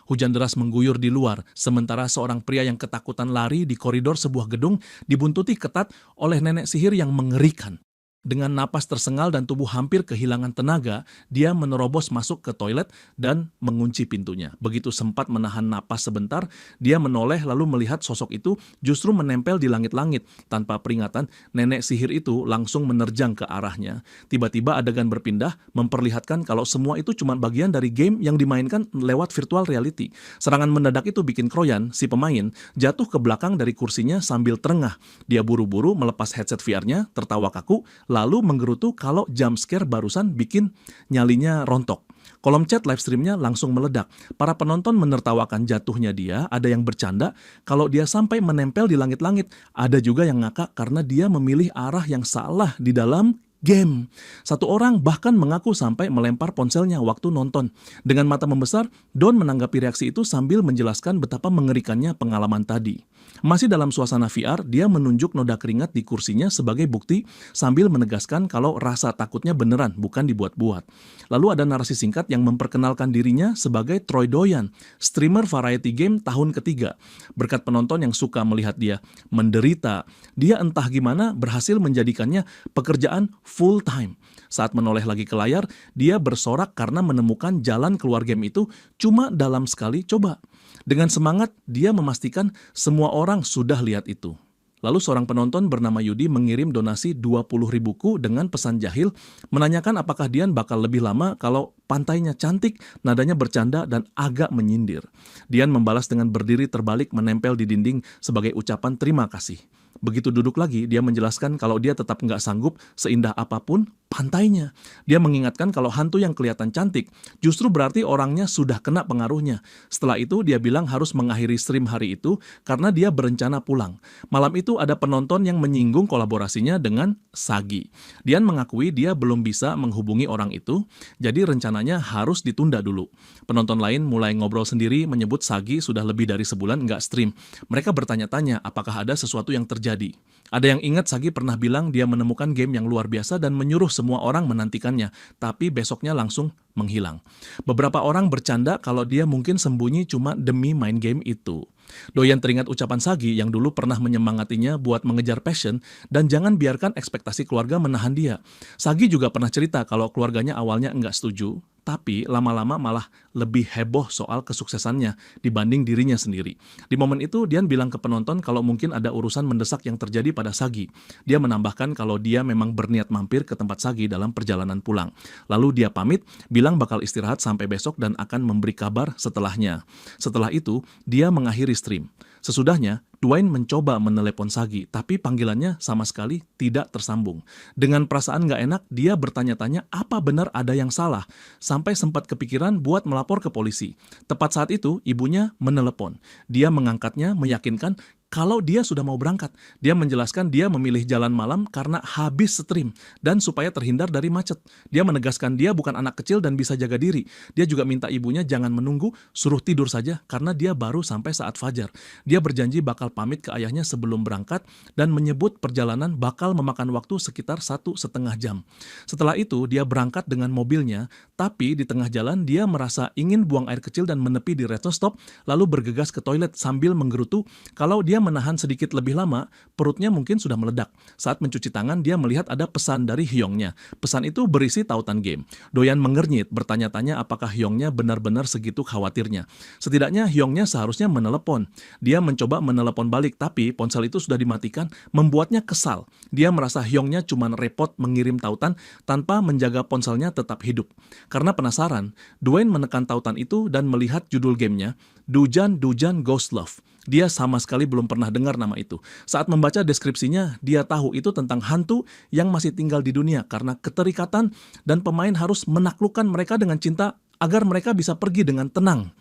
Hujan deras mengguyur di luar, sementara seorang pria yang ketakutan lari di koridor sebuah gedung dibuntuti ketat oleh nenek sihir yang mengerikan. Dengan napas tersengal dan tubuh hampir kehilangan tenaga, dia menerobos masuk ke toilet dan mengunci pintunya. Begitu sempat menahan napas sebentar, dia menoleh lalu melihat sosok itu justru menempel di langit-langit. Tanpa peringatan, nenek sihir itu langsung menerjang ke arahnya. Tiba-tiba adegan berpindah, memperlihatkan kalau semua itu cuma bagian dari game yang dimainkan lewat virtual reality. Serangan mendadak itu bikin Kroyan, si pemain, jatuh ke belakang dari kursinya sambil terengah. Dia buru-buru melepas headset VR-nya, tertawa kaku, lalu menggerutu kalau jump scare barusan bikin nyalinya rontok. Kolom chat live streamnya langsung meledak. Para penonton menertawakan jatuhnya dia, ada yang bercanda kalau dia sampai menempel di langit-langit. Ada juga yang ngakak karena dia memilih arah yang salah di dalam game. Satu orang bahkan mengaku sampai melempar ponselnya waktu nonton. Dengan mata membesar, Don menanggapi reaksi itu sambil menjelaskan betapa mengerikannya pengalaman tadi. Masih dalam suasana VR, dia menunjuk noda keringat di kursinya sebagai bukti sambil menegaskan kalau rasa takutnya beneran, bukan dibuat-buat. Lalu ada narasi singkat yang memperkenalkan dirinya sebagai Troy Doyan, streamer variety game tahun ketiga. Berkat penonton yang suka melihat dia menderita, dia entah gimana berhasil menjadikannya pekerjaan full time. Saat menoleh lagi ke layar, dia bersorak karena menemukan jalan keluar game itu cuma dalam sekali coba. Dengan semangat, dia memastikan semua orang sudah lihat itu. Lalu seorang penonton bernama Yudi mengirim donasi 20.000 ku dengan pesan jahil, menanyakan apakah Dian bakal lebih lama kalau pantainya cantik, nadanya bercanda, dan agak menyindir. Dian membalas dengan berdiri terbalik menempel di dinding sebagai ucapan terima kasih. Begitu duduk lagi, dia menjelaskan kalau dia tetap nggak sanggup seindah apapun pantainya. Dia mengingatkan kalau hantu yang kelihatan cantik justru berarti orangnya sudah kena pengaruhnya. Setelah itu dia bilang harus mengakhiri stream hari itu karena dia berencana pulang. Malam itu ada penonton yang menyinggung kolaborasinya dengan Sagi. Dian mengakui dia belum bisa menghubungi orang itu, jadi rencananya harus ditunda dulu. Penonton lain mulai ngobrol sendiri menyebut Sagi sudah lebih dari sebulan nggak stream. Mereka bertanya-tanya apakah ada sesuatu yang terjadi. Ada yang ingat Sagi pernah bilang dia menemukan game yang luar biasa dan menyuruh semua orang menantikannya, tapi besoknya langsung menghilang. Beberapa orang bercanda kalau dia mungkin sembunyi cuma demi main game itu. Doyan teringat ucapan Sagi yang dulu pernah menyemangatinya buat mengejar passion dan jangan biarkan ekspektasi keluarga menahan dia. Sagi juga pernah cerita kalau keluarganya awalnya enggak setuju, tapi lama-lama malah lebih heboh soal kesuksesannya dibanding dirinya sendiri. Di momen itu, Dian bilang ke penonton kalau mungkin ada urusan mendesak yang terjadi pada Sagi. Dia menambahkan kalau dia memang berniat mampir ke tempat Sagi dalam perjalanan pulang. Lalu dia pamit, bilang bakal istirahat sampai besok dan akan memberi kabar setelahnya. Setelah itu, dia mengakhiri stream. Sesudahnya, Dwayne mencoba menelepon Sagi, tapi panggilannya sama sekali tidak tersambung. Dengan perasaan gak enak, dia bertanya-tanya apa benar ada yang salah, sampai sempat kepikiran buat melapor ke polisi. Tepat saat itu, ibunya menelepon. Dia mengangkatnya, meyakinkan kalau dia sudah mau berangkat. Dia menjelaskan dia memilih jalan malam karena habis stream dan supaya terhindar dari macet. Dia menegaskan dia bukan anak kecil dan bisa jaga diri. Dia juga minta ibunya jangan menunggu, suruh tidur saja karena dia baru sampai saat fajar. Dia berjanji bakal pamit ke ayahnya sebelum berangkat dan menyebut perjalanan bakal memakan waktu sekitar 1,5 jam. Setelah itu, dia berangkat dengan mobilnya, tapi di tengah jalan dia merasa ingin buang air kecil dan menepi di rest stop, lalu bergegas ke toilet sambil menggerutu kalau dia menahan sedikit lebih lama, perutnya mungkin sudah meledak. Saat mencuci tangan, dia melihat ada pesan dari Hyongnya. Pesan itu berisi tautan game. Doyan mengernyit, bertanya-tanya apakah Hyongnya benar-benar segitu khawatirnya. Setidaknya Hyongnya seharusnya menelepon. Dia mencoba menelepon balik, tapi ponsel itu sudah dimatikan, membuatnya kesal. Dia merasa Hyongnya cuma repot mengirim tautan tanpa menjaga ponselnya tetap hidup. Karena penasaran, Dwayne menekan tautan itu dan melihat judul gamenya, Dujan Ghost Love. Dia sama sekali belum pernah dengar nama itu. Saat membaca deskripsinya, dia tahu itu tentang hantu yang masih tinggal di dunia karena keterikatan dan pemain harus menaklukkan mereka dengan cinta agar mereka bisa pergi dengan tenang.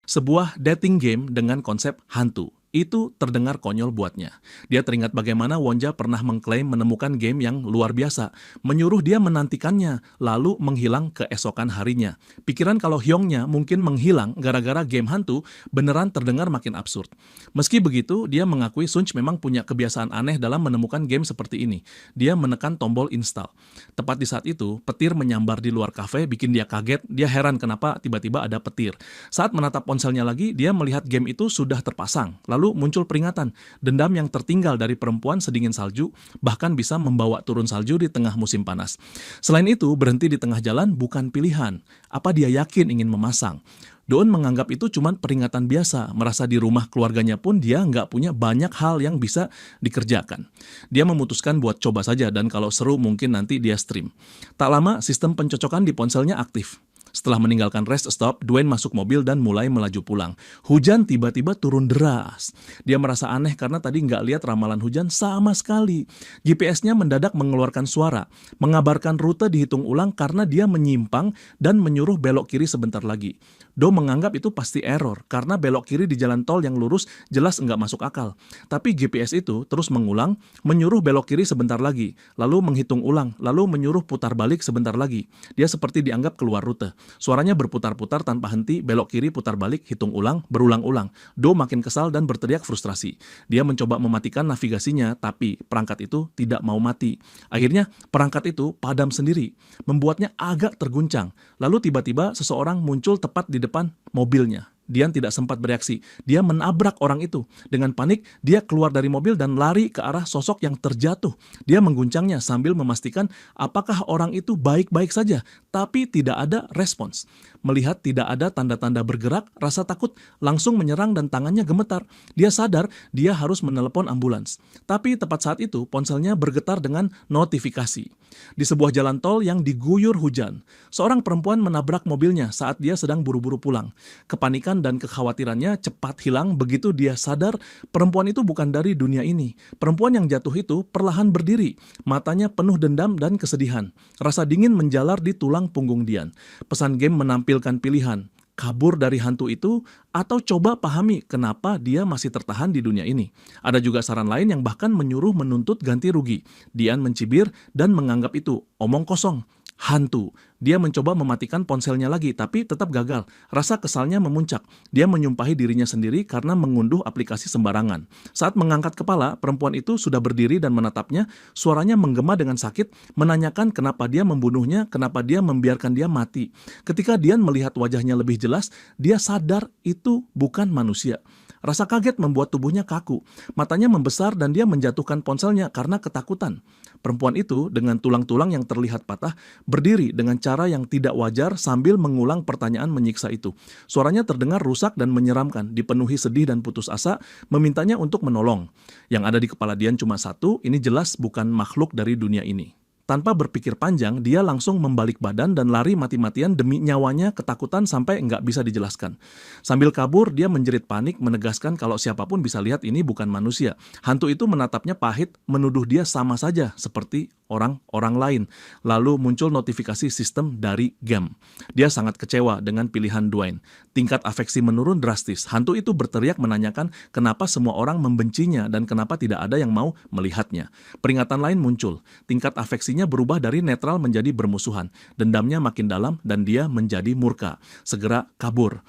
Sebuah dating game dengan konsep hantu. Itu terdengar konyol buatnya. Dia teringat bagaimana Wonja pernah mengklaim menemukan game yang luar biasa, menyuruh dia menantikannya, lalu menghilang keesokan harinya. Pikiran kalau Hyungnya mungkin menghilang gara-gara game hantu beneran terdengar makin absurd. Meski begitu, dia mengakui Sunch memang punya kebiasaan aneh dalam menemukan game seperti ini. Dia menekan tombol install. Tepat di saat itu, petir menyambar di luar kafe bikin dia kaget, dia heran kenapa tiba-tiba ada petir. Saat menatap ponselnya lagi, dia melihat game itu sudah terpasang. Lalu muncul peringatan, dendam yang tertinggal dari perempuan sedingin salju, bahkan bisa membawa turun salju di tengah musim panas. Selain itu, berhenti di tengah jalan bukan pilihan. Apa dia yakin ingin memasang? Doon menganggap itu cuma peringatan biasa, merasa di rumah keluarganya pun dia nggak punya banyak hal yang bisa dikerjakan. Dia memutuskan buat coba saja dan kalau seru mungkin nanti dia stream. Tak lama, sistem pencocokan di ponselnya aktif. Setelah meninggalkan rest stop, Dwayne masuk mobil dan mulai melaju pulang. Hujan tiba-tiba turun deras. Dia merasa aneh karena tadi nggak lihat ramalan hujan sama sekali. GPS-nya mendadak mengeluarkan suara, mengabarkan rute dihitung ulang karena dia menyimpang dan menyuruh belok kiri sebentar lagi. Do menganggap itu pasti error, karena belok kiri di jalan tol yang lurus jelas nggak masuk akal. Tapi GPS itu terus mengulang, menyuruh belok kiri sebentar lagi, lalu menghitung ulang, lalu menyuruh putar balik sebentar lagi. Dia seperti dianggap keluar rute. Suaranya berputar-putar tanpa henti, belok kiri, putar balik, hitung ulang, berulang-ulang. Do makin kesal dan berteriak frustrasi. Dia mencoba mematikan navigasinya, tapi perangkat itu tidak mau mati. Akhirnya, perangkat itu padam sendiri, membuatnya agak terguncang. Lalu tiba-tiba seseorang muncul tepat di depan mobilnya. Dian tidak sempat bereaksi. Dia menabrak orang itu. Dengan panik, dia keluar dari mobil dan lari ke arah sosok yang terjatuh. Dia mengguncangnya sambil memastikan apakah orang itu baik-baik saja, tapi tidak ada respons. Melihat tidak ada tanda-tanda bergerak, rasa takut langsung menyerang dan tangannya gemetar. Dia sadar dia harus menelepon ambulans. Tapi tepat saat itu, ponselnya bergetar dengan notifikasi. Di sebuah jalan tol yang diguyur hujan, seorang perempuan menabrak mobilnya saat dia sedang buru-buru pulang. Kepanikan dan kekhawatirannya cepat hilang begitu dia sadar perempuan itu bukan dari dunia ini. Perempuan yang jatuh itu perlahan berdiri, matanya penuh dendam dan kesedihan. Rasa dingin menjalar di tulang punggung Dian. Pesan game menampilkan pilihan, kabur dari hantu itu atau coba pahami kenapa dia masih tertahan di dunia ini. Ada juga saran lain yang bahkan menyuruh menuntut ganti rugi. Dian mencibir dan menganggap itu omong kosong. Hantu. Dia mencoba mematikan ponselnya lagi, tapi tetap gagal. Rasa kesalnya memuncak. Dia menyumpahi dirinya sendiri karena mengunduh aplikasi sembarangan. Saat mengangkat kepala, perempuan itu sudah berdiri dan menatapnya. Suaranya menggema dengan sakit, menanyakan kenapa dia membunuhnya, kenapa dia membiarkan dia mati. Ketika Dian melihat wajahnya lebih jelas, dia sadar itu bukan manusia. Rasa kaget membuat tubuhnya kaku. Matanya membesar dan dia menjatuhkan ponselnya karena ketakutan. Perempuan itu dengan tulang-tulang yang terlihat patah berdiri dengan cara yang tidak wajar sambil mengulang pertanyaan menyiksa itu. Suaranya terdengar rusak dan menyeramkan, dipenuhi sedih dan putus asa, memintanya untuk menolong. Yang ada di kepala Dian cuma satu, ini jelas bukan makhluk dari dunia ini. Tanpa berpikir panjang, dia langsung membalik badan dan lari mati-matian demi nyawanya, ketakutan sampai nggak bisa dijelaskan. Sambil kabur, dia menjerit panik, menegaskan kalau siapapun bisa lihat ini bukan manusia. Hantu itu menatapnya pahit, menuduh dia sama saja seperti orang-orang lain. Lalu muncul notifikasi sistem dari game. Dia sangat kecewa dengan pilihan Dwayne. Tingkat afeksi menurun drastis. Hantu itu berteriak menanyakan kenapa semua orang membencinya dan kenapa tidak ada yang mau melihatnya. Peringatan lain muncul. Tingkat afeksinya berubah dari netral menjadi bermusuhan. Dendamnya makin dalam dan dia menjadi murka. Segera kabur.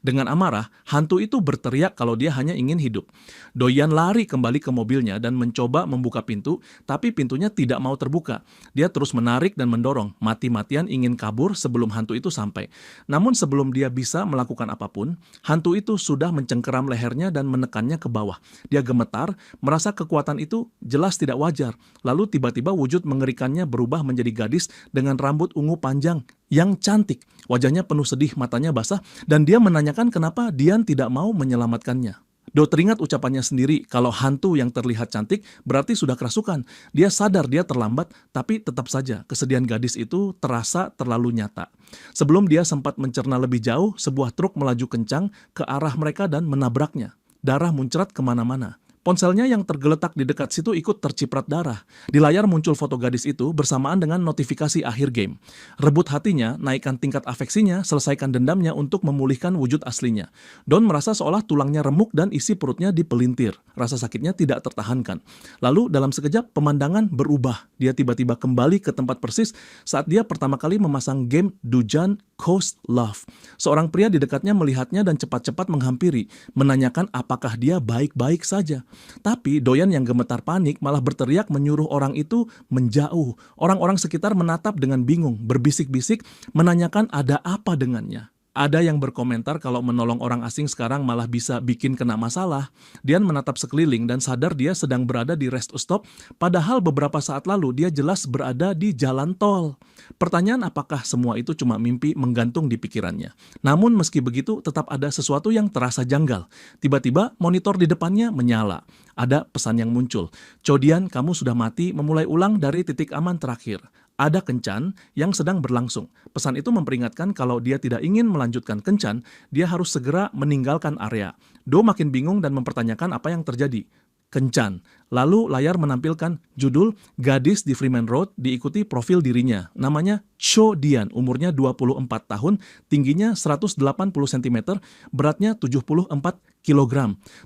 Dengan amarah, hantu itu berteriak kalau dia hanya ingin hidup. Doyan lari kembali ke mobilnya dan mencoba membuka pintu, tapi pintunya tidak mau terbuka. Dia terus menarik dan mendorong, mati-matian ingin kabur sebelum hantu itu sampai. Namun sebelum dia bisa melakukan apapun, hantu itu sudah mencengkeram lehernya dan menekannya ke bawah. Dia gemetar, merasa kekuatan itu jelas tidak wajar. Lalu tiba-tiba wujud mengerikannya berubah menjadi gadis dengan rambut ungu panjang yang cantik. Wajahnya penuh sedih, matanya basah, dan dia menanyakan kenapa Dian tidak mau menyelamatkannya. Do teringat ucapannya sendiri kalau hantu yang terlihat cantik berarti sudah kerasukan. Dia sadar dia terlambat, tapi tetap saja kesedihan gadis itu terasa terlalu nyata. Sebelum dia sempat mencerna lebih jauh, sebuah truk melaju kencang ke arah mereka dan menabraknya. Darah muncrat kemana-mana. Ponselnya yang tergeletak di dekat situ ikut terciprat darah. Di layar muncul foto gadis itu bersamaan dengan notifikasi akhir game. Rebut hatinya, naikkan tingkat afeksinya, selesaikan dendamnya untuk memulihkan wujud aslinya. Don merasa seolah tulangnya remuk dan isi perutnya dipelintir. Rasa sakitnya tidak tertahankan. Lalu dalam sekejap pemandangan berubah. Dia tiba-tiba kembali ke tempat persis saat dia pertama kali memasang game Dujan Coast Love. Seorang pria di dekatnya melihatnya dan cepat-cepat menghampiri, menanyakan apakah dia baik-baik saja. Tapi doyan yang gemetar panik malah berteriak menyuruh orang itu menjauh. Orang-orang sekitar menatap dengan bingung, berbisik-bisik, menanyakan ada apa dengannya. Ada yang berkomentar kalau menolong orang asing sekarang malah bisa bikin kena masalah. Dian menatap sekeliling dan sadar dia sedang berada di rest stop, padahal beberapa saat lalu dia jelas berada di jalan tol. Pertanyaan apakah semua itu cuma mimpi menggantung di pikirannya. Namun meski begitu tetap ada sesuatu yang terasa janggal. Tiba-tiba monitor di depannya menyala. Ada pesan yang muncul. Chodian, kamu sudah mati, memulai ulang dari titik aman terakhir. Ada kencan yang sedang berlangsung. Pesan itu memperingatkan kalau dia tidak ingin melanjutkan kencan, dia harus segera meninggalkan area. Do makin bingung dan mempertanyakan apa yang terjadi. Kencan. Lalu layar menampilkan judul Gadis di Freeman Road diikuti profil dirinya. Namanya Cho Dian, umurnya 24 tahun, tingginya 180 cm, beratnya 74 kg.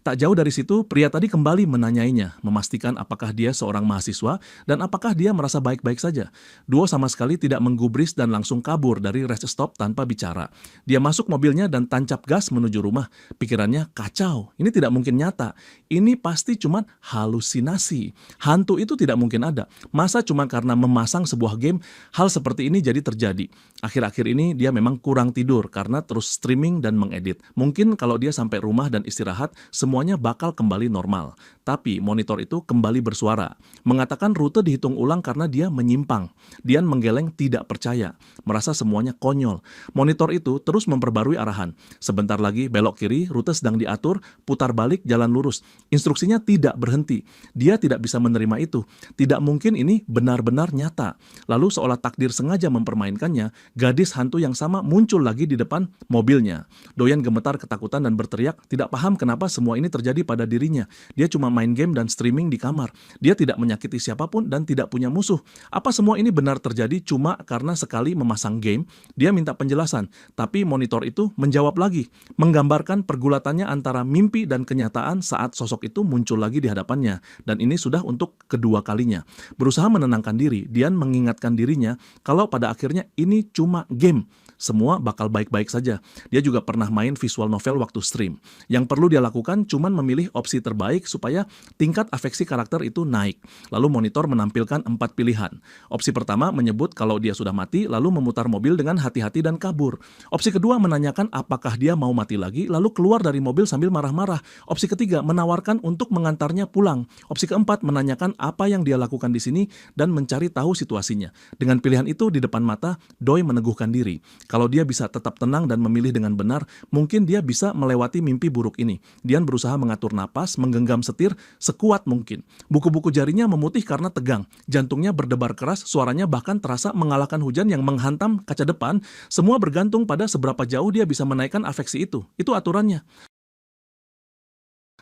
Tak jauh dari situ, pria tadi kembali menanyainya, memastikan apakah dia seorang mahasiswa dan apakah dia merasa baik-baik saja. Duo sama sekali tidak menggubris dan langsung kabur dari rest stop tanpa bicara. Dia masuk mobilnya dan tancap gas menuju rumah. Pikirannya kacau, ini tidak mungkin nyata. Ini pasti cuma halusinasi. Hantu itu tidak mungkin ada. Masa cuma karena memasang sebuah game, hal seperti ini jadi terjadi. Akhir-akhir ini dia memang kurang tidur karena terus streaming dan mengedit. Mungkin kalau dia sampai rumah dan istirahat, semuanya bakal kembali normal. Tapi monitor itu kembali bersuara, mengatakan rute dihitung ulang karena dia menyimpang. Dian menggeleng tidak percaya, merasa semuanya konyol. Monitor itu terus memperbarui arahan. Sebentar lagi belok kiri, rute sedang diatur, putar balik, jalan lurus. Instruksinya tidak berhenti. Dia tidak bisa menerima itu. Tidak mungkin ini benar-benar nyata. Lalu seolah takdir sengaja mempermainkannya, gadis hantu yang sama muncul lagi di depan mobilnya. Doyan gemetar ketakutan dan berteriak, tidak paham kenapa semua ini terjadi pada dirinya. Dia cuma main game dan streaming di kamar. Dia tidak menyakiti siapapun dan tidak punya musuh. Apa semua ini benar terjadi cuma karena sekali memasang game? Dia minta penjelasan, tapi monitor itu menjawab lagi, menggambarkan pergulatannya antara mimpi dan kenyataan saat sosok itu muncul lagi di hadapannya. Dan ini sudah untuk kedua kalinya. Berusaha menenangkan diri, Dian mengingatkan dirinya kalau pada akhirnya ini cuma game. Semua bakal baik-baik saja. Dia juga pernah main visual novel waktu stream. Yang perlu dia lakukan cuma memilih opsi terbaik supaya tingkat afeksi karakter itu naik. Lalu monitor menampilkan 4 pilihan. Opsi pertama menyebut kalau dia sudah mati, lalu memutar mobil dengan hati-hati dan kabur. Opsi kedua menanyakan apakah dia mau mati lagi, lalu keluar dari mobil sambil marah-marah. Opsi ketiga menawarkan untuk mengantarnya pulang. Opsi keempat menanyakan apa yang dia lakukan di sini dan mencari tahu situasinya. Dengan pilihan itu di depan mata, Doi meneguhkan diri. Kalau dia bisa tetap tenang dan memilih dengan benar, mungkin dia bisa melewati mimpi buruk ini. Dian berusaha mengatur napas, menggenggam setir sekuat mungkin. Buku-buku jarinya memutih karena tegang. Jantungnya berdebar keras, suaranya bahkan terasa mengalahkan hujan yang menghantam kaca depan. Semua bergantung pada seberapa jauh dia bisa menaikkan afeksi itu. Itu aturannya.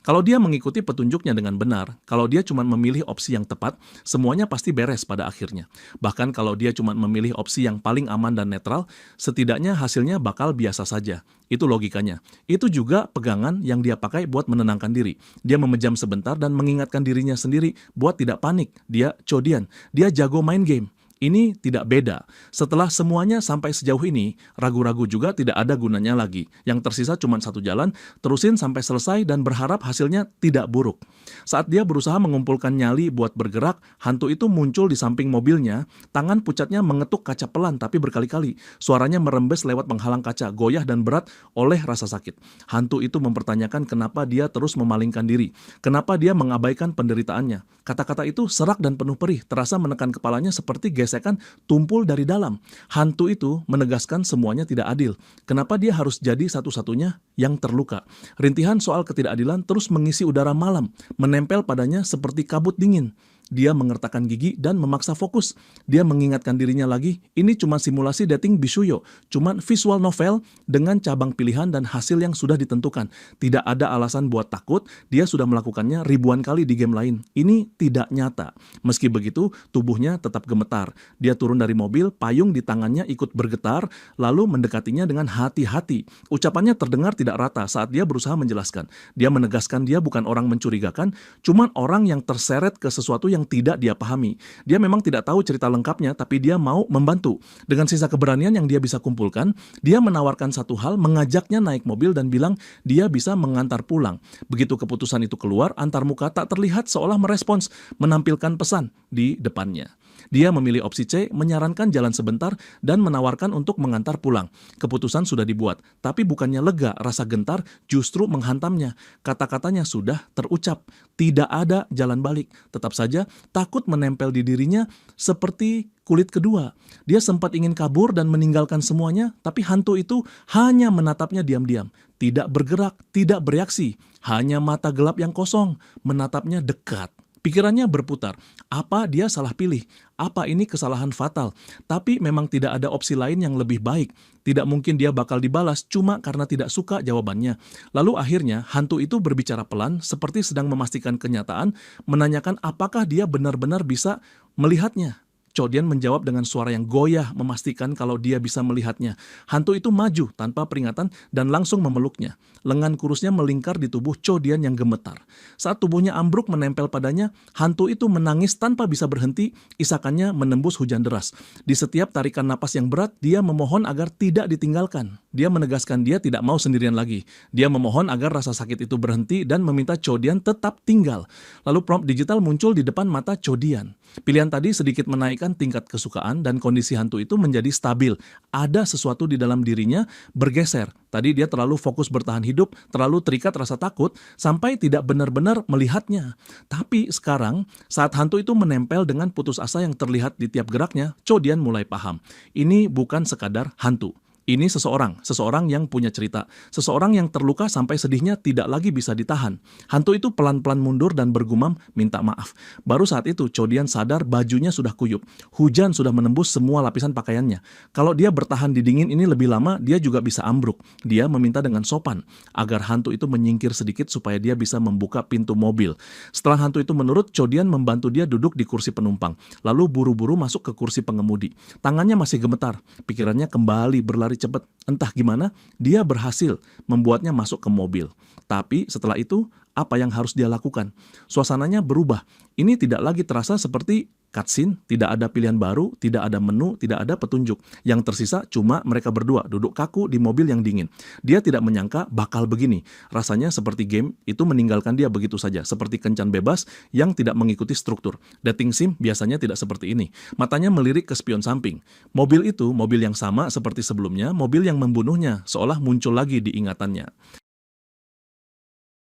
Kalau dia mengikuti petunjuknya dengan benar, kalau dia cuma memilih opsi yang tepat, semuanya pasti beres pada akhirnya. Bahkan kalau dia cuma memilih opsi yang paling aman dan netral, setidaknya hasilnya bakal biasa saja. Itu logikanya. Itu juga pegangan yang dia pakai buat menenangkan diri. Dia memejam sebentar dan mengingatkan dirinya sendiri buat tidak panik. Dia Chodian. Dia jago main game. Ini tidak beda. Setelah semuanya sampai sejauh ini, ragu-ragu juga tidak ada gunanya lagi. Yang tersisa cuma satu jalan, terusin sampai selesai dan berharap hasilnya tidak buruk. Saat dia berusaha mengumpulkan nyali buat bergerak, hantu itu muncul di samping mobilnya, tangan pucatnya mengetuk kaca pelan tapi berkali-kali. Suaranya merembes lewat penghalang kaca, goyah dan berat oleh rasa sakit. Hantu itu mempertanyakan kenapa dia terus memalingkan diri, kenapa dia mengabaikan penderitaannya. Kata-kata itu serak dan penuh perih, terasa menekan kepalanya seperti gesekan tumpul dari dalam. Hantu itu menegaskan semuanya tidak adil. Kenapa dia harus jadi satu-satunya yang terluka? Rintihan soal ketidakadilan terus mengisi udara malam, menempel padanya seperti kabut dingin. Dia mengertakkan gigi dan memaksa fokus. Dia mengingatkan dirinya lagi, ini cuma simulasi dating Bisuyo, cuma visual novel dengan cabang pilihan dan hasil yang sudah ditentukan. Tidak ada alasan buat takut, dia sudah melakukannya ribuan kali di game lain. Ini tidak nyata. Meski begitu, tubuhnya tetap gemetar. Dia turun dari mobil, payung di tangannya ikut bergetar, lalu mendekatinya dengan hati-hati. Ucapannya terdengar tidak rata saat dia berusaha menjelaskan. Dia menegaskan dia bukan orang mencurigakan, cuman orang yang terseret ke sesuatu yang tidak dia pahami. Dia memang tidak tahu cerita lengkapnya, tapi dia mau membantu. Dengan sisa keberanian yang dia bisa kumpulkan, dia menawarkan satu hal, mengajaknya naik mobil dan bilang dia bisa mengantar pulang. Begitu keputusan itu keluar, antar muka tak terlihat seolah merespons, menampilkan pesan di depannya. Dia memilih opsi C, menyarankan jalan sebentar, dan menawarkan untuk mengantar pulang. Keputusan sudah dibuat, tapi bukannya lega, rasa gentar justru menghantamnya. Kata-katanya sudah terucap, tidak ada jalan balik. Tetap saja, takut menempel di dirinya seperti kulit kedua. Dia sempat ingin kabur dan meninggalkan semuanya, tapi hantu itu hanya menatapnya diam-diam. Tidak bergerak, tidak bereaksi, hanya mata gelap yang kosong, menatapnya dekat. Pikirannya berputar, apa dia salah pilih? Apa ini kesalahan fatal? Tapi memang tidak ada opsi lain yang lebih baik. Tidak mungkin dia bakal dibalas cuma karena tidak suka jawabannya. Lalu akhirnya hantu itu berbicara pelan seperti sedang memastikan kenyataan, menanyakan apakah dia benar-benar bisa melihatnya. Chodian menjawab dengan suara yang goyah memastikan kalau dia bisa melihatnya. Hantu itu maju tanpa peringatan dan langsung memeluknya. Lengan kurusnya melingkar di tubuh Chodian yang gemetar. Saat tubuhnya ambruk menempel padanya, hantu itu menangis tanpa bisa berhenti, isakannya menembus hujan deras. Di setiap tarikan napas yang berat, dia memohon agar tidak ditinggalkan. Dia menegaskan dia tidak mau sendirian lagi. Dia memohon agar rasa sakit itu berhenti dan meminta Chodian tetap tinggal. Lalu prompt digital muncul di depan mata Chodian. Pilihan tadi sedikit menaikkan tingkat kesukaan dan kondisi hantu itu menjadi stabil. Ada sesuatu di dalam dirinya bergeser. Tadi dia terlalu fokus bertahan hidup, terlalu terikat rasa takut, sampai tidak benar-benar melihatnya. Tapi sekarang, saat hantu itu menempel dengan putus asa yang terlihat di tiap geraknya, Chodian mulai paham. Ini bukan sekadar hantu. Ini seseorang yang punya cerita, seseorang yang terluka sampai sedihnya tidak lagi bisa ditahan. Hantu itu pelan-pelan mundur dan bergumam minta maaf. Baru saat itu Chodian sadar bajunya sudah kuyup. Hujan sudah menembus semua lapisan pakaiannya. Kalau dia bertahan di dingin ini lebih lama, dia juga bisa ambruk. Dia meminta dengan sopan agar hantu itu menyingkir sedikit supaya dia bisa membuka pintu mobil. Setelah hantu itu menurut, Chodian membantu dia duduk di kursi penumpang, lalu buru-buru masuk ke kursi pengemudi. Tangannya masih gemetar, pikirannya kembali berlari cepat. Entah gimana, dia berhasil membuatnya masuk ke mobil. Tapi setelah itu, apa yang harus dia lakukan? Suasananya berubah. Ini tidak lagi terasa seperti cutscene, tidak ada pilihan baru, tidak ada menu, tidak ada petunjuk. Yang tersisa cuma mereka berdua duduk kaku di mobil yang dingin. Dia tidak menyangka bakal begini. Rasanya seperti game itu meninggalkan dia begitu saja, seperti kencan bebas yang tidak mengikuti struktur. Dating sim biasanya tidak seperti ini. Matanya melirik ke spion samping. Mobil itu mobil yang sama seperti sebelumnya, mobil yang membunuhnya, seolah muncul lagi di ingatannya.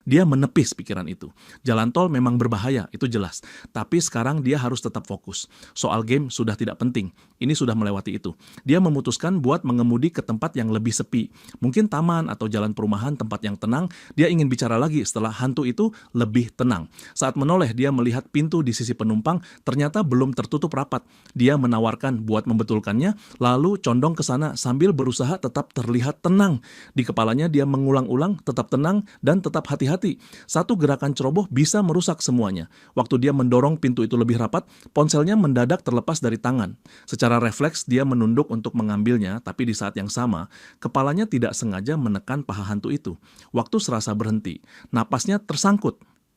Dia menepis pikiran itu. Jalan tol memang berbahaya, itu jelas. Tapi sekarang dia harus tetap fokus. Soal game sudah tidak penting. Ini sudah melewati itu. Dia memutuskan buat mengemudi ke tempat yang lebih sepi. Mungkin taman atau jalan perumahan, tempat yang tenang. Dia ingin bicara lagi setelah hantu itu lebih tenang. Saat menoleh, dia melihat pintu di sisi penumpang ternyata belum tertutup rapat. Dia menawarkan buat membetulkannya, lalu condong ke sana sambil berusaha tetap terlihat tenang. Di kepalanya dia mengulang-ulang tetap tenang dan tetap hati-hati. Satu gerakan ceroboh bisa merusak semuanya. Waktu dia mendorong pintu itu lebih rapat, ponselnya mendadak terlepas dari tangan. Secara refleks dia menunduk untuk mengambilnya, tapi di saat yang sama, kepalanya tidak sengaja menekan paha hantu itu. Waktu serasa berhenti, napasnya tersangkut.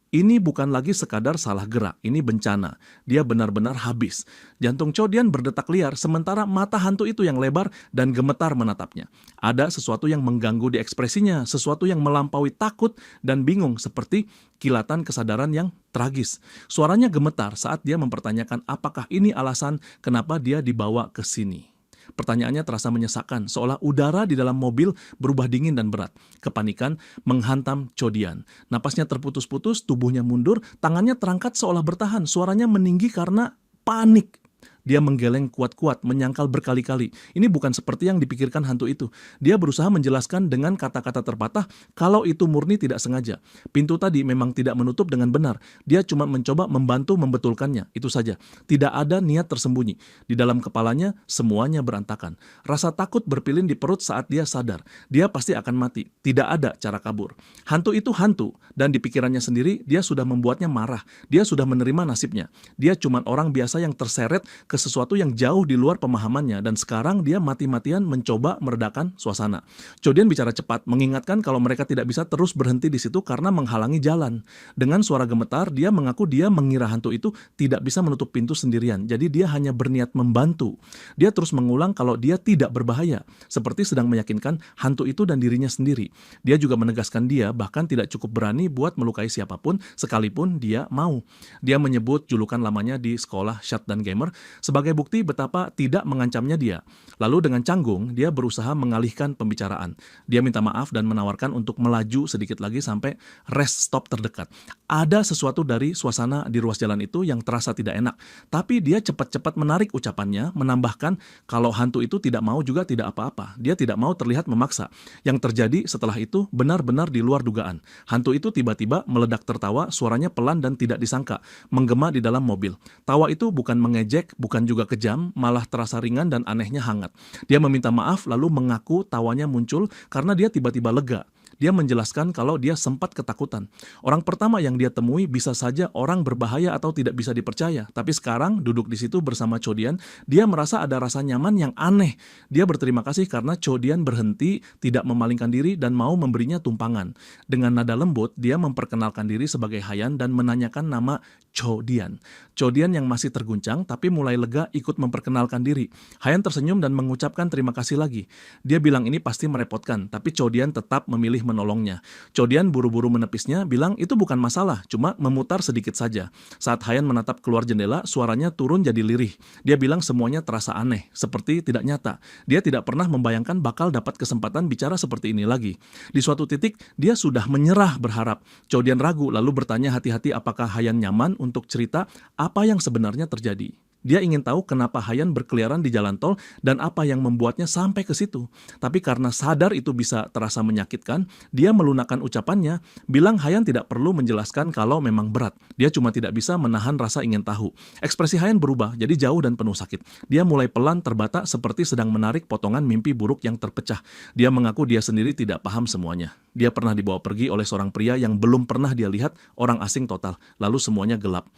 Ini bukan lagi sekadar salah gerak, ini bencana. Dia benar-benar habis. Jantung Chodian berdetak liar, sementara mata hantu itu yang lebar dan gemetar menatapnya. Ada sesuatu yang mengganggu di ekspresinya, sesuatu yang melampaui takut dan bingung, seperti kilatan kesadaran yang tragis. Suaranya gemetar saat dia mempertanyakan apakah ini alasan kenapa dia dibawa ke sini. Pertanyaannya terasa menyesakkan, seolah udara di dalam mobil berubah dingin dan berat. Kepanikan menghantam Chodian. Napasnya terputus-putus, tubuhnya mundur, tangannya terangkat seolah bertahan, suaranya meninggi karena panik. Dia menggeleng kuat-kuat, menyangkal berkali-kali. Ini bukan seperti yang dipikirkan hantu itu. Dia berusaha menjelaskan dengan kata-kata terpatah kalau itu murni tidak sengaja. Pintu tadi memang tidak menutup dengan benar. Dia cuma mencoba membantu membetulkannya, itu saja. Tidak ada niat tersembunyi. Di dalam kepalanya, semuanya berantakan. Rasa takut berpilin di perut saat dia sadar. Dia pasti akan mati. Tidak ada cara kabur. Hantu itu hantu, dan di pikirannya sendiri, dia sudah membuatnya marah. Dia sudah menerima nasibnya. Dia cuma orang biasa yang terseret ke sesuatu yang jauh di luar pemahamannya, dan sekarang dia mati-matian mencoba meredakan suasana. Chodian bicara cepat, mengingatkan kalau mereka tidak bisa terus berhenti di situ karena menghalangi jalan. Dengan suara gemetar, dia mengaku dia mengira hantu itu tidak bisa menutup pintu sendirian, jadi dia hanya berniat membantu. Dia terus mengulang kalau dia tidak berbahaya, seperti sedang meyakinkan hantu itu dan dirinya sendiri. Dia juga menegaskan dia bahkan tidak cukup berani buat melukai siapapun, sekalipun dia mau. Dia menyebut julukan lamanya di sekolah Shotgun Gamer sebagai bukti betapa tidak mengancamnya dia. Lalu dengan canggung, dia berusaha mengalihkan pembicaraan. Dia minta maaf dan menawarkan untuk melaju sedikit lagi sampai rest stop terdekat. Ada sesuatu dari suasana di ruas jalan itu yang terasa tidak enak, tapi dia cepat-cepat menarik ucapannya, menambahkan kalau hantu itu tidak mau juga tidak apa-apa. Dia tidak mau terlihat memaksa. Yang terjadi setelah itu benar-benar di luar dugaan. Hantu itu tiba-tiba meledak tertawa, suaranya pelan dan tidak disangka, menggema di dalam mobil. Tawa itu bukan mengejek, bukan juga kejam, malah terasa ringan dan anehnya hangat. Dia meminta maaf lalu mengaku tawanya muncul karena dia tiba-tiba lega. Dia menjelaskan kalau dia sempat ketakutan. Orang pertama yang dia temui bisa saja orang berbahaya atau tidak bisa dipercaya. Tapi sekarang duduk di situ bersama Chodian, dia merasa ada rasa nyaman yang aneh. Dia berterima kasih karena Chodian berhenti, tidak memalingkan diri dan mau memberinya tumpangan. Dengan nada lembut, dia memperkenalkan diri sebagai Hayan dan menanyakan nama Chodian. Chodian yang masih terguncang tapi mulai lega ikut memperkenalkan diri. Hayan tersenyum dan mengucapkan terima kasih lagi. Dia bilang ini pasti merepotkan, tapi Chodian tetap memilih menolongnya. Chodian buru-buru menepisnya, bilang itu bukan masalah, cuma memutar sedikit saja. Saat Hayan menatap keluar jendela, suaranya turun jadi lirih. Dia bilang semuanya terasa aneh, seperti tidak nyata. Dia tidak pernah membayangkan bakal dapat kesempatan bicara seperti ini lagi. Di suatu titik, dia sudah menyerah berharap. Chodian ragu, lalu bertanya hati-hati apakah Hayan nyaman untuk cerita apa yang sebenarnya terjadi. Dia ingin tahu kenapa Hayan berkeliaran di jalan tol dan apa yang membuatnya sampai ke situ. Tapi karena sadar itu bisa terasa menyakitkan, dia melunakkan ucapannya, bilang Hayan tidak perlu menjelaskan kalau memang berat. Dia cuma tidak bisa menahan rasa ingin tahu. Ekspresi Hayan berubah jadi jauh dan penuh sakit. Dia mulai pelan terbata seperti sedang menarik potongan mimpi buruk yang terpecah. Dia mengaku dia sendiri tidak paham semuanya. Dia pernah dibawa pergi oleh seorang pria yang belum pernah dia lihat, orang asing total. Lalu semuanya gelap.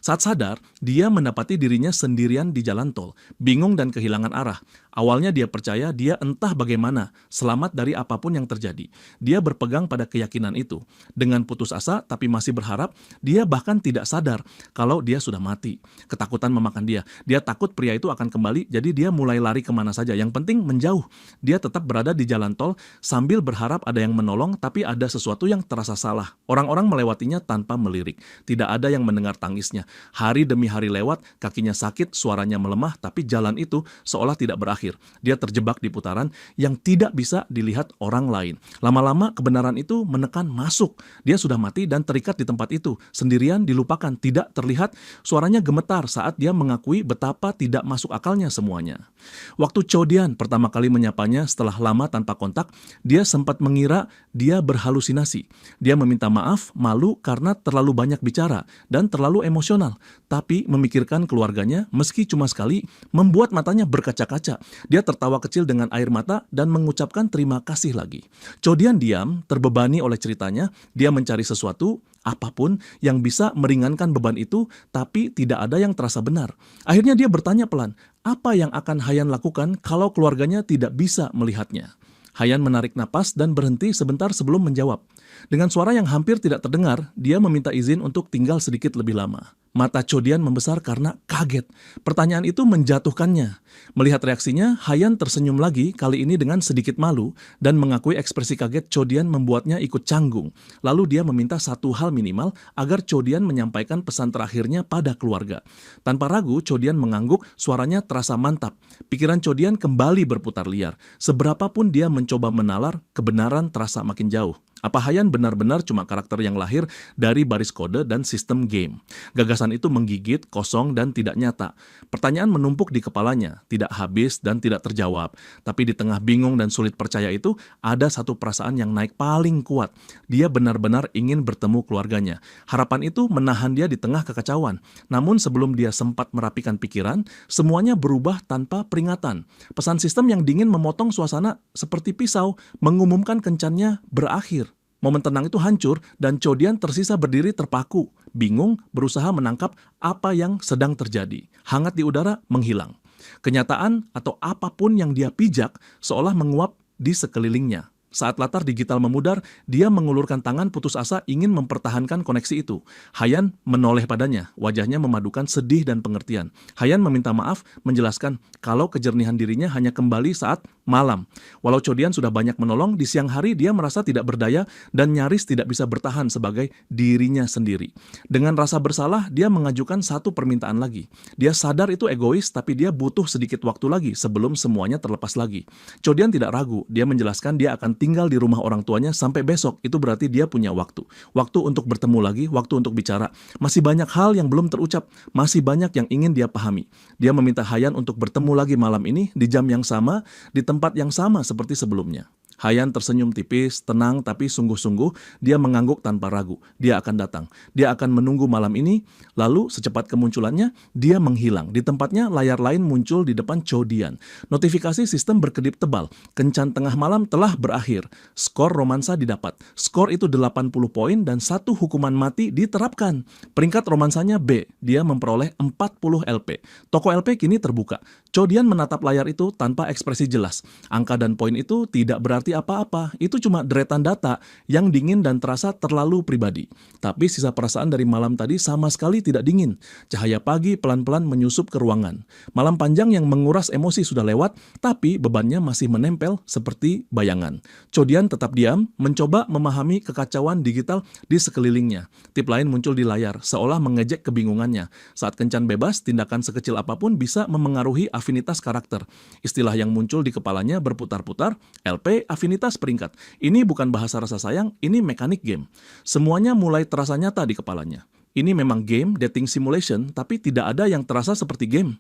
Saat sadar, dia mendapati dirinya sendirian di jalan tol, bingung dan kehilangan arah. Awalnya dia percaya dia entah bagaimana, selamat dari apapun yang terjadi. Dia berpegang pada keyakinan itu. Dengan putus asa tapi masih berharap, dia bahkan tidak sadar kalau dia sudah mati. Ketakutan memakan dia. Dia takut pria itu akan kembali, jadi dia mulai lari kemana saja. Yang penting menjauh. Dia tetap berada di jalan tol sambil berharap ada yang menolong, tapi ada sesuatu yang terasa salah. Orang-orang melewatinya tanpa melirik. Tidak ada yang mendengar tangisnya. Hari demi hari lewat, kakinya sakit, suaranya melemah, tapi jalan itu seolah tidak berakhir. Dia terjebak di putaran yang tidak bisa dilihat orang lain. Lama-lama kebenaran itu menekan masuk. Dia sudah mati dan terikat di tempat itu. Sendirian, dilupakan, tidak terlihat. Suaranya gemetar saat dia mengakui betapa tidak masuk akalnya semuanya. Waktu Chodian pertama kali menyapanya setelah lama tanpa kontak, dia sempat mengira dia berhalusinasi. Dia meminta maaf, malu karena terlalu banyak bicara dan terlalu emosional. Tapi memikirkan keluarganya, meski cuma sekali, membuat matanya berkaca-kaca. Dia tertawa kecil dengan air mata dan mengucapkan terima kasih lagi. Chodian diam, terbebani oleh ceritanya. Dia mencari sesuatu, apapun, yang bisa meringankan beban itu, tapi tidak ada yang terasa benar. Akhirnya dia bertanya pelan, apa yang akan Hayan lakukan kalau keluarganya tidak bisa melihatnya? Hayan menarik napas dan berhenti sebentar sebelum menjawab. Dengan suara yang hampir tidak terdengar, dia meminta izin untuk tinggal sedikit lebih lama. Mata Chodian membesar karena kaget. Pertanyaan itu menjatuhkannya. Melihat reaksinya, Hayan tersenyum lagi, kali ini dengan sedikit malu, dan mengakui ekspresi kaget Chodian membuatnya ikut canggung. Lalu dia meminta satu hal minimal agar Chodian menyampaikan pesan terakhirnya pada keluarga. Tanpa ragu, Chodian mengangguk, suaranya terasa mantap. Pikiran Chodian kembali berputar liar. Seberapapun dia mencoba menalar, kebenaran terasa makin jauh. Apa Hayan benar-benar cuma karakter yang lahir dari baris kode dan sistem game? Gagasan itu menggigit, kosong, dan tidak nyata. Pertanyaan menumpuk di kepalanya, tidak habis dan tidak terjawab. Tapi di tengah bingung dan sulit percaya itu, ada satu perasaan yang naik paling kuat. Dia benar-benar ingin bertemu keluarganya. Harapan itu menahan dia di tengah kekacauan. Namun sebelum dia sempat merapikan pikiran, semuanya berubah tanpa peringatan. Pesan sistem yang dingin memotong suasana seperti pisau, mengumumkan kencannya berakhir. Momen tenang itu hancur dan Chodian tersisa berdiri terpaku, bingung, berusaha menangkap apa yang sedang terjadi. Hangat di udara menghilang. Kenyataan atau apapun yang dia pijak seolah menguap di sekelilingnya. Saat latar digital memudar, dia mengulurkan tangan putus asa ingin mempertahankan koneksi itu. Hayan menoleh padanya, wajahnya memadukan sedih dan pengertian. Hayan meminta maaf, menjelaskan kalau kejernihan dirinya hanya kembali saat malam. Walau Chodian sudah banyak menolong, di siang hari dia merasa tidak berdaya dan nyaris tidak bisa bertahan sebagai dirinya sendiri. Dengan rasa bersalah, dia mengajukan satu permintaan lagi. Dia sadar itu egois, tapi dia butuh sedikit waktu lagi sebelum semuanya terlepas lagi. Chodian tidak ragu, dia menjelaskan dia akan tinggal di rumah orang tuanya sampai besok. Itu berarti dia punya waktu. Waktu untuk bertemu lagi, waktu untuk bicara. Masih banyak hal yang belum terucap, masih banyak yang ingin dia pahami. Dia meminta Hayan untuk bertemu lagi malam ini, di jam yang sama, di tempat yang sama seperti sebelumnya. Hayan tersenyum tipis, tenang tapi sungguh-sungguh, dia mengangguk tanpa ragu. Dia akan datang. Dia akan menunggu malam ini, lalu secepat kemunculannya, dia menghilang. Di tempatnya, layar lain muncul di depan Chodian. Notifikasi sistem berkedip tebal. Kencan tengah malam telah berakhir. Skor romansa didapat. Skor itu 80 poin dan satu hukuman mati diterapkan. Peringkat romansanya B. Dia memperoleh 40 LP. Toko LP kini terbuka. Chodian menatap layar itu tanpa ekspresi jelas. Angka dan poin itu tidak berarti apa-apa, itu cuma deretan data yang dingin dan terasa terlalu pribadi. Tapi sisa perasaan dari malam tadi sama sekali tidak dingin. Cahaya pagi pelan-pelan menyusup ke ruangan. Malam panjang yang menguras emosi sudah lewat, tapi bebannya masih menempel seperti bayangan. Chodian tetap diam, mencoba memahami kekacauan digital di sekelilingnya. Tip lain muncul di layar, seolah mengejek kebingungannya. Saat kencan bebas, tindakan sekecil apapun bisa memengaruhi afinitas karakter. Istilah yang muncul di kepalanya berputar-putar, LP, afinitas peringkat. Ini bukan bahasa rasa sayang, ini mekanik game. Semuanya mulai terasa nyata di kepalanya. Ini memang game, dating simulation, tapi tidak ada yang terasa seperti game.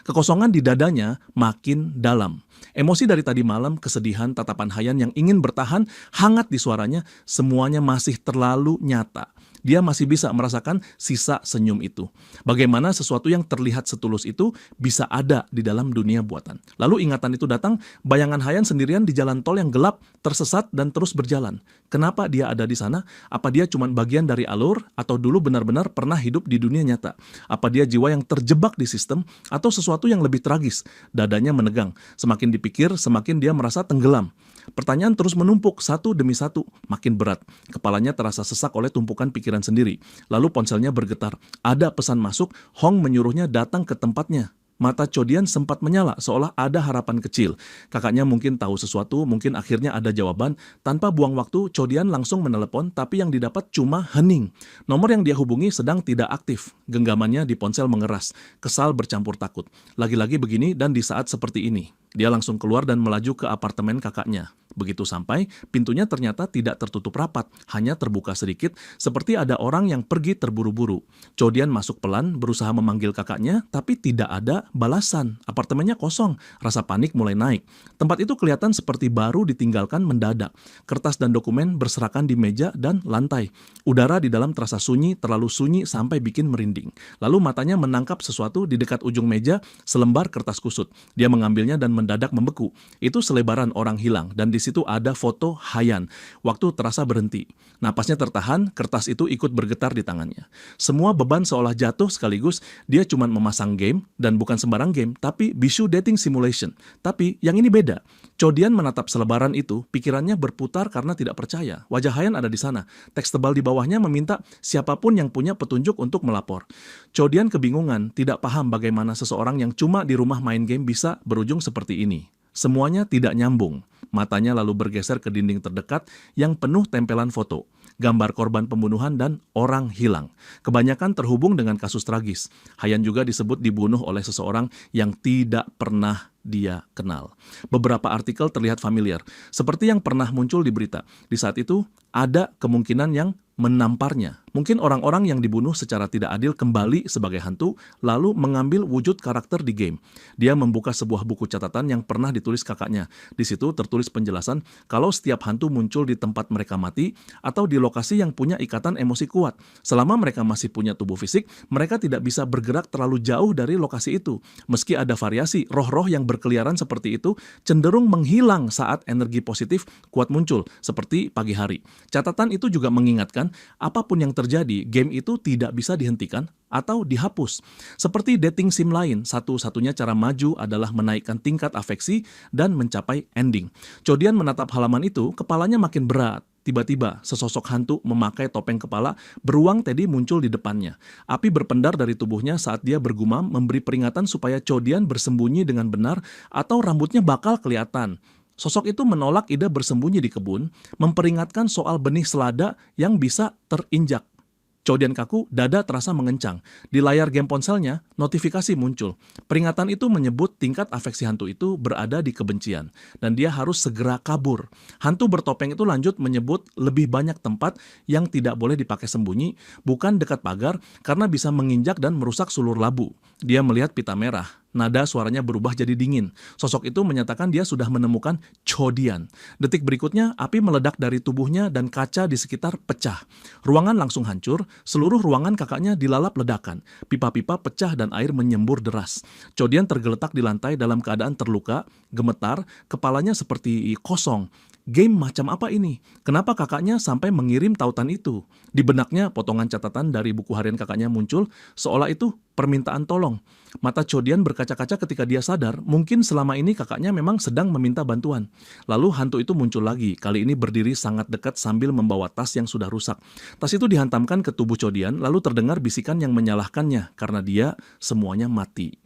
Kekosongan di dadanya makin dalam. Emosi dari tadi malam, kesedihan, tatapan Hayan yang ingin bertahan, hangat di suaranya, semuanya masih terlalu nyata. Dia masih bisa merasakan sisa senyum itu. Bagaimana sesuatu yang terlihat setulus itu bisa ada di dalam dunia buatan. Lalu ingatan itu datang, bayangan Hayan sendirian di jalan tol yang gelap, tersesat dan terus berjalan. Kenapa dia ada di sana? Apa dia cuma bagian dari alur atau dulu benar-benar pernah hidup di dunia nyata? Apa dia jiwa yang terjebak di sistem atau sesuatu yang lebih tragis? Dadanya menegang. Semakin dipikir, semakin dia merasa tenggelam. Pertanyaan terus menumpuk satu demi satu, makin berat. Kepalanya terasa sesak oleh tumpukan pikiran sendiri. Lalu ponselnya bergetar. Ada pesan masuk, Hong menyuruhnya datang ke tempatnya. Mata Chodian sempat menyala, seolah ada harapan kecil. Kakaknya mungkin tahu sesuatu, mungkin akhirnya ada jawaban. Tanpa buang waktu, Chodian langsung menelepon, tapi yang didapat cuma hening. Nomor yang dia hubungi sedang tidak aktif. Genggamannya di ponsel mengeras. Kesal bercampur takut. Lagi-lagi begini dan di saat seperti ini. Dia langsung keluar dan melaju ke apartemen kakaknya. Begitu sampai, pintunya ternyata tidak tertutup rapat, hanya terbuka sedikit, seperti ada orang yang pergi terburu-buru. Chodian masuk pelan, berusaha memanggil kakaknya, tapi tidak ada balasan. Apartemennya kosong, rasa panik mulai naik. Tempat itu kelihatan seperti baru ditinggalkan mendadak. Kertas dan dokumen berserakan di meja dan lantai. Udara di dalam terasa sunyi, terlalu sunyi sampai bikin merinding. Lalu matanya menangkap sesuatu di dekat ujung meja, selembar kertas kusut. Dia mengambilnya dan mendadak membeku. Itu selebaran orang hilang, dan di situ ada foto Hayan. Waktu terasa berhenti. Napasnya tertahan, kertas itu ikut bergetar di tangannya. Semua beban seolah jatuh sekaligus. Dia cuma memasang game, dan bukan sembarang game, tapi Bishu Dating Simulation. Tapi yang ini beda. Chodian menatap selebaran itu, pikirannya berputar karena tidak percaya. Wajah Hayan ada di sana. Teks tebal di bawahnya meminta siapapun yang punya petunjuk untuk melapor. Chodian kebingungan, tidak paham bagaimana seseorang yang cuma di rumah main game bisa berujung seperti ini. Semuanya tidak nyambung. Matanya lalu bergeser ke dinding terdekat yang penuh tempelan foto. gambar korban pembunuhan, dan orang hilang. Kebanyakan terhubung dengan kasus tragis. Hayan juga disebut dibunuh oleh seseorang yang tidak pernah dia kenal. Beberapa artikel terlihat familiar, seperti yang pernah muncul di berita. Di saat itu, ada kemungkinan yang menamparnya. Mungkin orang-orang yang dibunuh secara tidak adil kembali sebagai hantu, lalu mengambil wujud karakter di game. Dia membuka sebuah buku catatan yang pernah ditulis kakaknya. Di situ tertulis penjelasan kalau setiap hantu muncul di tempat mereka mati atau di lokasi yang punya ikatan emosi kuat. Selama mereka masih punya tubuh fisik, mereka tidak bisa bergerak terlalu jauh dari lokasi itu. Meski ada variasi, roh-roh yang berkeliaran seperti itu cenderung menghilang saat energi positif kuat muncul, seperti pagi hari. Catatan itu juga mengingatkan, apapun yang terjadi, game itu tidak bisa dihentikan atau dihapus. Seperti dating sim lain, satu-satunya cara maju adalah menaikkan tingkat afeksi dan mencapai ending. Chodian menatap halaman itu, kepalanya makin berat. Tiba-tiba, sesosok hantu memakai topeng kepala beruang Teddy muncul di depannya. Api berpendar dari tubuhnya saat dia bergumam memberi peringatan supaya Chodian bersembunyi dengan benar atau rambutnya bakal kelihatan. Sosok itu menolak ide bersembunyi di kebun, memperingatkan soal benih selada yang bisa terinjak. Chodian kaku, dada terasa mengencang. Di layar game ponselnya, notifikasi muncul. Peringatan itu menyebut tingkat afeksi hantu itu berada di kebencian, dan dia harus segera kabur. Hantu bertopeng itu lanjut menyebut lebih banyak tempat yang tidak boleh dipakai sembunyi, bukan dekat pagar, karena bisa menginjak dan merusak sulur labu. Dia melihat pita merah. Nada suaranya berubah jadi dingin. Sosok itu menyatakan dia sudah menemukan Chodian. Detik berikutnya, api meledak dari tubuhnya dan kaca di sekitar pecah. Ruangan langsung hancur, seluruh ruangan kakaknya dilalap ledakan. Pipa-pipa pecah dan air menyembur deras. Chodian tergeletak di lantai dalam keadaan terluka, gemetar, kepalanya seperti kosong. Game macam apa ini? Kenapa kakaknya sampai mengirim tautan itu? Di benaknya, potongan catatan dari buku harian kakaknya muncul, seolah itu permintaan tolong. Mata Chodian berkaca-kaca ketika dia sadar, mungkin selama ini kakaknya memang sedang meminta bantuan. Lalu hantu itu muncul lagi, kali ini berdiri sangat dekat sambil membawa tas yang sudah rusak. Tas itu dihantamkan ke tubuh Chodian, lalu terdengar bisikan yang menyalahkannya, karena dia semuanya mati.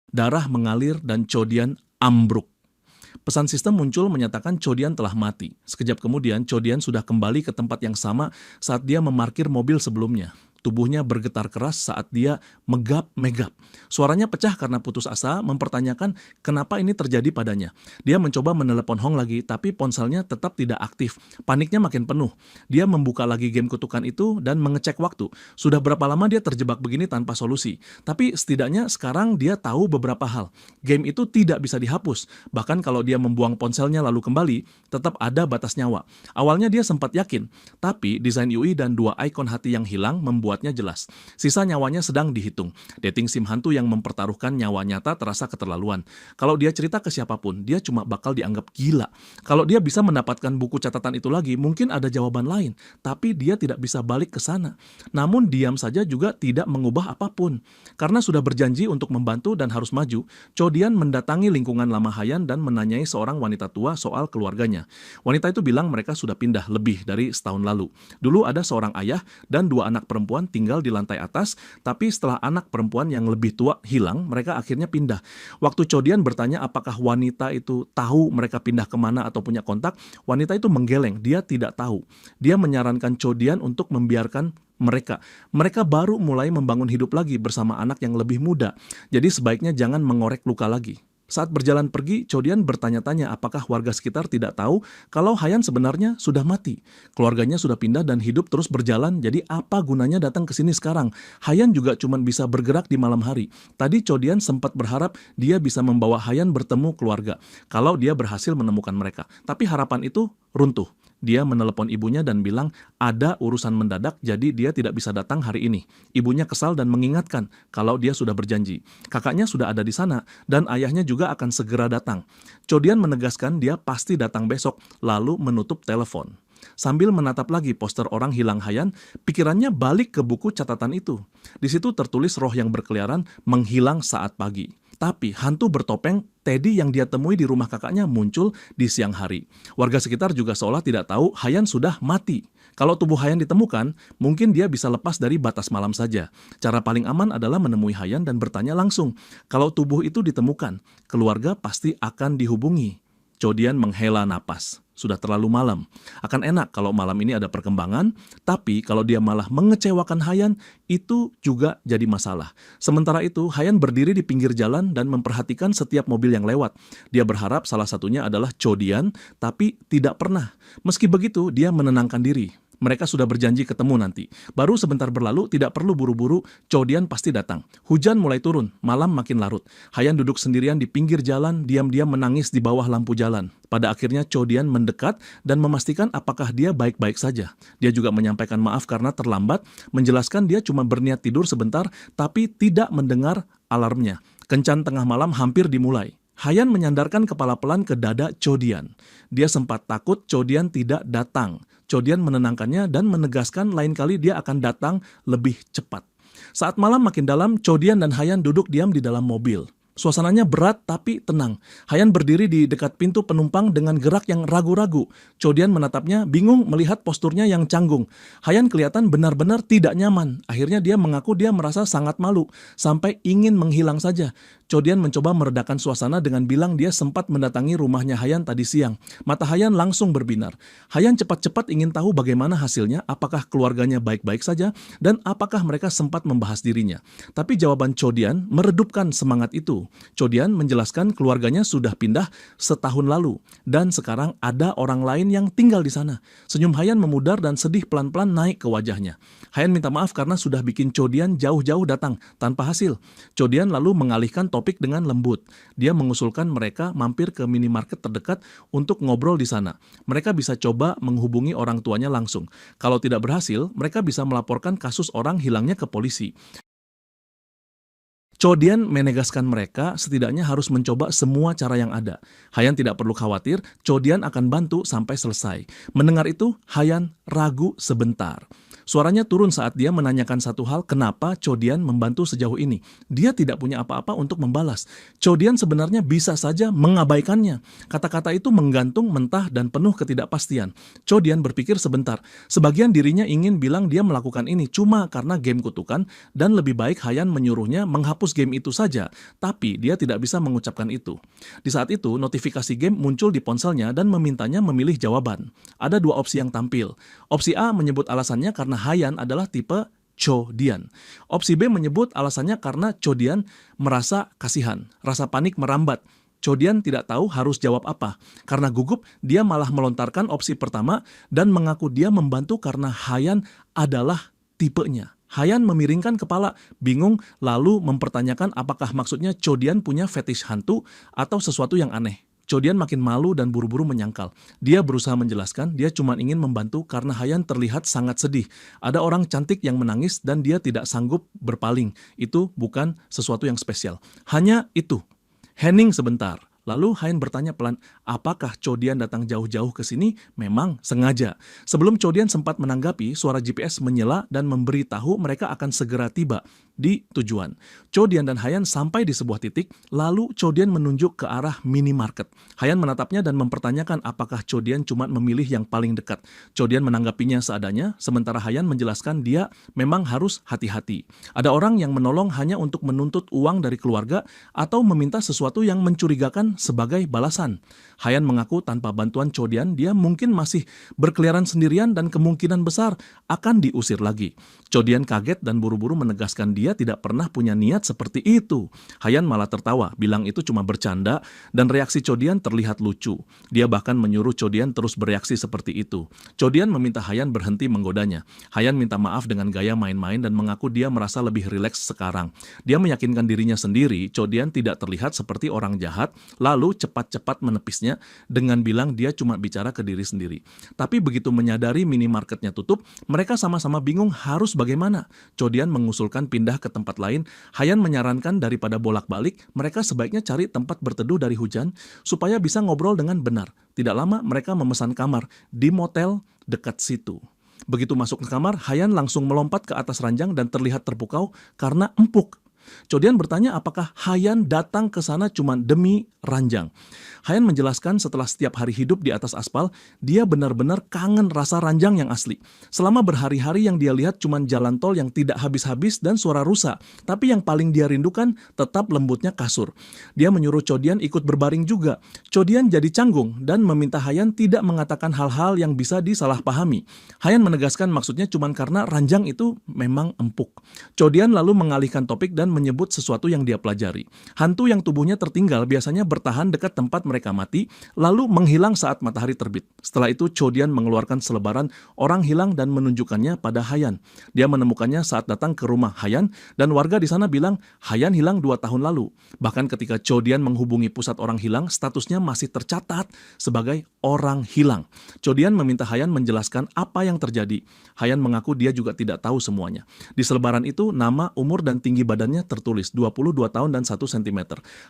Darah mengalir dan Chodian ambruk. Pesan sistem muncul menyatakan Chodian telah mati. Sekejap kemudian, Chodian sudah kembali ke tempat yang sama saat dia memarkir mobil sebelumnya. Tubuhnya bergetar keras saat dia megap-megap. Suaranya pecah karena putus asa, mempertanyakan kenapa ini terjadi padanya. Dia mencoba menelepon Hong lagi, tapi ponselnya tetap tidak aktif. Paniknya makin penuh. Dia membuka lagi game kutukan itu dan mengecek waktu. Sudah berapa lama dia terjebak begini tanpa solusi. Tapi setidaknya sekarang dia tahu beberapa hal. Game itu tidak bisa dihapus. Bahkan kalau dia membuang ponselnya lalu kembali, tetap ada batas nyawa. Awalnya dia sempat yakin, tapi desain UI dan dua ikon hati yang hilang membuatnya jelas. Sisa nyawanya sedang dihitung. Dating sim hantu yang mempertaruhkan nyawa nyata terasa keterlaluan. Kalau dia cerita ke siapapun, dia cuma bakal dianggap gila. Kalau dia bisa mendapatkan buku catatan itu lagi, mungkin ada jawaban lain. Tapi dia tidak bisa balik ke sana. Namun diam saja juga tidak mengubah apapun. Karena sudah berjanji untuk membantu dan harus maju, Chodian mendatangi lingkungan lama Hayan dan menanyai seorang wanita tua soal keluarganya. Wanita itu bilang mereka sudah pindah lebih dari setahun lalu. Dulu ada seorang ayah dan dua anak perempuan tinggal di lantai atas, tapi setelah anak perempuan yang lebih tua hilang, mereka akhirnya pindah. Waktu Chodian bertanya apakah wanita itu tahu mereka pindah kemana atau punya kontak, wanita itu menggeleng, dia tidak tahu. Dia menyarankan Chodian untuk membiarkan mereka. Mereka baru mulai membangun hidup lagi bersama anak yang lebih muda, jadi sebaiknya jangan mengorek luka lagi. Saat berjalan pergi, Chodian bertanya-tanya apakah warga sekitar tidak tahu kalau Hayan sebenarnya sudah mati. Keluarganya sudah pindah dan hidup terus berjalan, jadi apa gunanya datang ke sini sekarang? Hayan juga cuma bisa bergerak di malam hari. Tadi Chodian sempat berharap dia bisa membawa Hayan bertemu keluarga, kalau dia berhasil menemukan mereka. Tapi harapan itu runtuh. Dia menelepon ibunya dan bilang ada urusan mendadak jadi dia tidak bisa datang hari ini. Ibunya kesal dan mengingatkan kalau dia sudah berjanji. Kakaknya sudah ada di sana dan ayahnya juga akan segera datang. Chodian menegaskan dia pasti datang besok, lalu menutup telepon. Sambil menatap lagi poster orang hilang Hayan, pikirannya balik ke buku catatan itu. Di situ tertulis roh yang berkeliaran menghilang saat pagi. Tapi hantu bertopeng Teddy yang dia temui di rumah kakaknya muncul di siang hari. Warga sekitar juga seolah tidak tahu Hayan sudah mati. Kalau tubuh Hayan ditemukan, mungkin dia bisa lepas dari batas malam saja. Cara paling aman adalah menemui Hayan dan bertanya langsung. Kalau tubuh itu ditemukan, keluarga pasti akan dihubungi. Chodian menghela napas. sudah terlalu malam. Akan enak kalau malam ini ada perkembangan, tapi kalau dia malah mengecewakan Hayan, itu juga jadi masalah. Sementara itu, Hayan berdiri di pinggir jalan dan memperhatikan setiap mobil yang lewat. Dia berharap salah satunya adalah Cho Dian, tapi tidak pernah. Meski begitu, dia menenangkan diri. Mereka sudah berjanji ketemu nanti. Baru sebentar berlalu, tidak perlu buru-buru, Cho Dian pasti datang. Hujan mulai turun, malam makin larut. Hayan duduk sendirian di pinggir jalan, diam-diam menangis di bawah lampu jalan. Pada akhirnya Cho Dian mendekat dan memastikan apakah dia baik-baik saja. Dia juga menyampaikan maaf karena terlambat, menjelaskan dia cuma berniat tidur sebentar, tapi tidak mendengar alarmnya. Kencan tengah malam hampir dimulai. Hayan menyandarkan kepala pelan ke dada Cho Dian. Dia sempat takut Cho Dian tidak datang. Cho Dian menenangkannya dan menegaskan lain kali dia akan datang lebih cepat. Saat malam makin dalam, Cho Dian dan Hayan duduk diam di dalam mobil. Suasananya berat tapi tenang. Hayan berdiri di dekat pintu penumpang dengan gerak yang ragu-ragu. Cho Dian menatapnya, bingung melihat posturnya yang canggung. Hayan kelihatan benar-benar tidak nyaman. Akhirnya dia mengaku dia merasa sangat malu, sampai ingin menghilang saja. Cho Dian mencoba meredakan suasana dengan bilang dia sempat mendatangi rumahnya Hayan tadi siang. Mata Hayan langsung berbinar. Hayan cepat-cepat ingin tahu bagaimana hasilnya, apakah keluarganya baik-baik saja, dan apakah mereka sempat membahas dirinya. Tapi jawaban Cho Dian meredupkan semangat itu. Cho Dian menjelaskan keluarganya sudah pindah setahun lalu, dan sekarang ada orang lain yang tinggal di sana. Senyum Hayan memudar dan sedih pelan-pelan naik ke wajahnya. Hayan minta maaf karena sudah bikin Cho Dian jauh-jauh datang, tanpa hasil. Cho Dian lalu mengalihkan topik dengan lembut. Dia mengusulkan mereka mampir ke minimarket terdekat untuk ngobrol di sana. Mereka bisa coba menghubungi orang tuanya langsung. Kalau tidak berhasil, mereka bisa melaporkan kasus orang hilangnya ke polisi. Cho Dian menegaskan mereka setidaknya harus mencoba semua cara yang ada. Hayan tidak perlu khawatir, Cho Dian akan bantu sampai selesai. Mendengar itu, Hayan ragu sebentar. Suaranya turun saat dia menanyakan satu hal, kenapa Cho Dian membantu sejauh ini. Dia tidak punya apa-apa untuk membalas. Cho Dian sebenarnya bisa saja mengabaikannya. Kata-kata itu menggantung, mentah, dan penuh ketidakpastian. Cho Dian berpikir sebentar. Sebagian dirinya ingin bilang dia melakukan ini cuma karena game kutukan, dan lebih baik Hayan menyuruhnya menghapus game itu saja. Tapi dia tidak bisa mengucapkan itu. Di saat itu, notifikasi game muncul di ponselnya dan memintanya memilih jawaban. Ada dua opsi yang tampil. Opsi A menyebut alasannya karena Hayan adalah tipe Cho Dian. Opsi B menyebut alasannya karena Cho Dian merasa kasihan, rasa panik merambat. Cho Dian tidak tahu harus jawab apa. Karena gugup, dia malah melontarkan opsi pertama dan mengaku dia membantu karena Hayan adalah tipenya. Hayan memiringkan kepala, bingung, lalu mempertanyakan apakah maksudnya Cho Dian punya fetish hantu atau sesuatu yang aneh. Cho Dian makin malu dan buru-buru menyangkal. Dia berusaha menjelaskan dia cuma ingin membantu karena Hayan terlihat sangat sedih. Ada orang cantik yang menangis dan dia tidak sanggup berpaling. Itu bukan sesuatu yang spesial. Hanya itu. Hening sebentar. Lalu Hayan bertanya pelan, apakah Cho Dian datang jauh-jauh ke sini? Memang sengaja. Sebelum Cho Dian sempat menanggapi, suara GPS menyela dan memberitahu mereka akan segera tiba di tujuan. Cho Dian dan Hayan sampai di sebuah titik, lalu Cho Dian menunjuk ke arah minimarket. Hayan menatapnya dan mempertanyakan apakah Cho Dian cuma memilih yang paling dekat. Cho Dian menanggapinya seadanya, sementara Hayan menjelaskan dia memang harus hati-hati. Ada orang yang menolong hanya untuk menuntut uang dari keluarga atau meminta sesuatu yang mencurigakan sebagai balasan. Hayan mengaku tanpa bantuan Cho Dian, dia mungkin masih berkeliaran sendirian dan kemungkinan besar akan diusir lagi. Cho Dian kaget dan buru-buru menegaskan dia tidak pernah punya niat seperti itu. Hayan malah tertawa, bilang itu cuma bercanda, dan reaksi Cho Dian terlihat lucu. Dia bahkan menyuruh Cho Dian terus bereaksi seperti itu. Cho Dian meminta Hayan berhenti menggodanya. Hayan minta maaf dengan gaya main-main dan mengaku dia merasa lebih rileks sekarang. Dia meyakinkan dirinya sendiri, Cho Dian tidak terlihat seperti orang jahat, lalu cepat-cepat menepisnya dengan bilang dia cuma bicara ke diri sendiri. Tapi begitu menyadari minimarketnya tutup, mereka sama-sama bingung harus bagaimana. Cho Dian mengusulkan pindah ke tempat lain. Hayan menyarankan daripada bolak-balik, mereka sebaiknya cari tempat berteduh dari hujan supaya bisa ngobrol dengan benar. Tidak lama mereka memesan kamar di motel dekat situ. Begitu masuk ke kamar, Hayan langsung melompat ke atas ranjang dan terlihat terpukau karena empuk. Chodian bertanya apakah Hayan datang ke sana cuma demi ranjang. Hayan menjelaskan setelah setiap hari hidup di atas aspal, dia benar-benar kangen rasa ranjang yang asli. Selama berhari-hari yang dia lihat cuma jalan tol yang tidak habis-habis dan suara rusa, tapi yang paling dia rindukan tetap lembutnya kasur. Dia menyuruh Chodian ikut berbaring juga. Chodian jadi canggung dan meminta Hayan tidak mengatakan hal-hal yang bisa disalahpahami. Hayan menegaskan maksudnya cuma karena ranjang itu memang empuk. Chodian lalu mengalihkan topik dan menyebut sesuatu yang dia pelajari. Hantu yang tubuhnya tertinggal biasanya bertahan dekat tempat mereka mati, lalu menghilang saat matahari terbit. Setelah itu Chodian mengeluarkan selebaran orang hilang dan menunjukkannya pada Hayan. Dia menemukannya saat datang ke rumah Hayan dan warga di sana bilang Hayan hilang 2 tahun lalu. Bahkan ketika Chodian menghubungi pusat orang hilang, statusnya masih tercatat sebagai orang hilang. Chodian meminta Hayan menjelaskan apa yang terjadi. Hayan mengaku dia juga tidak tahu semuanya. Di selebaran itu nama, umur, dan tinggi badannya tertulis 22 tahun dan 1 cm.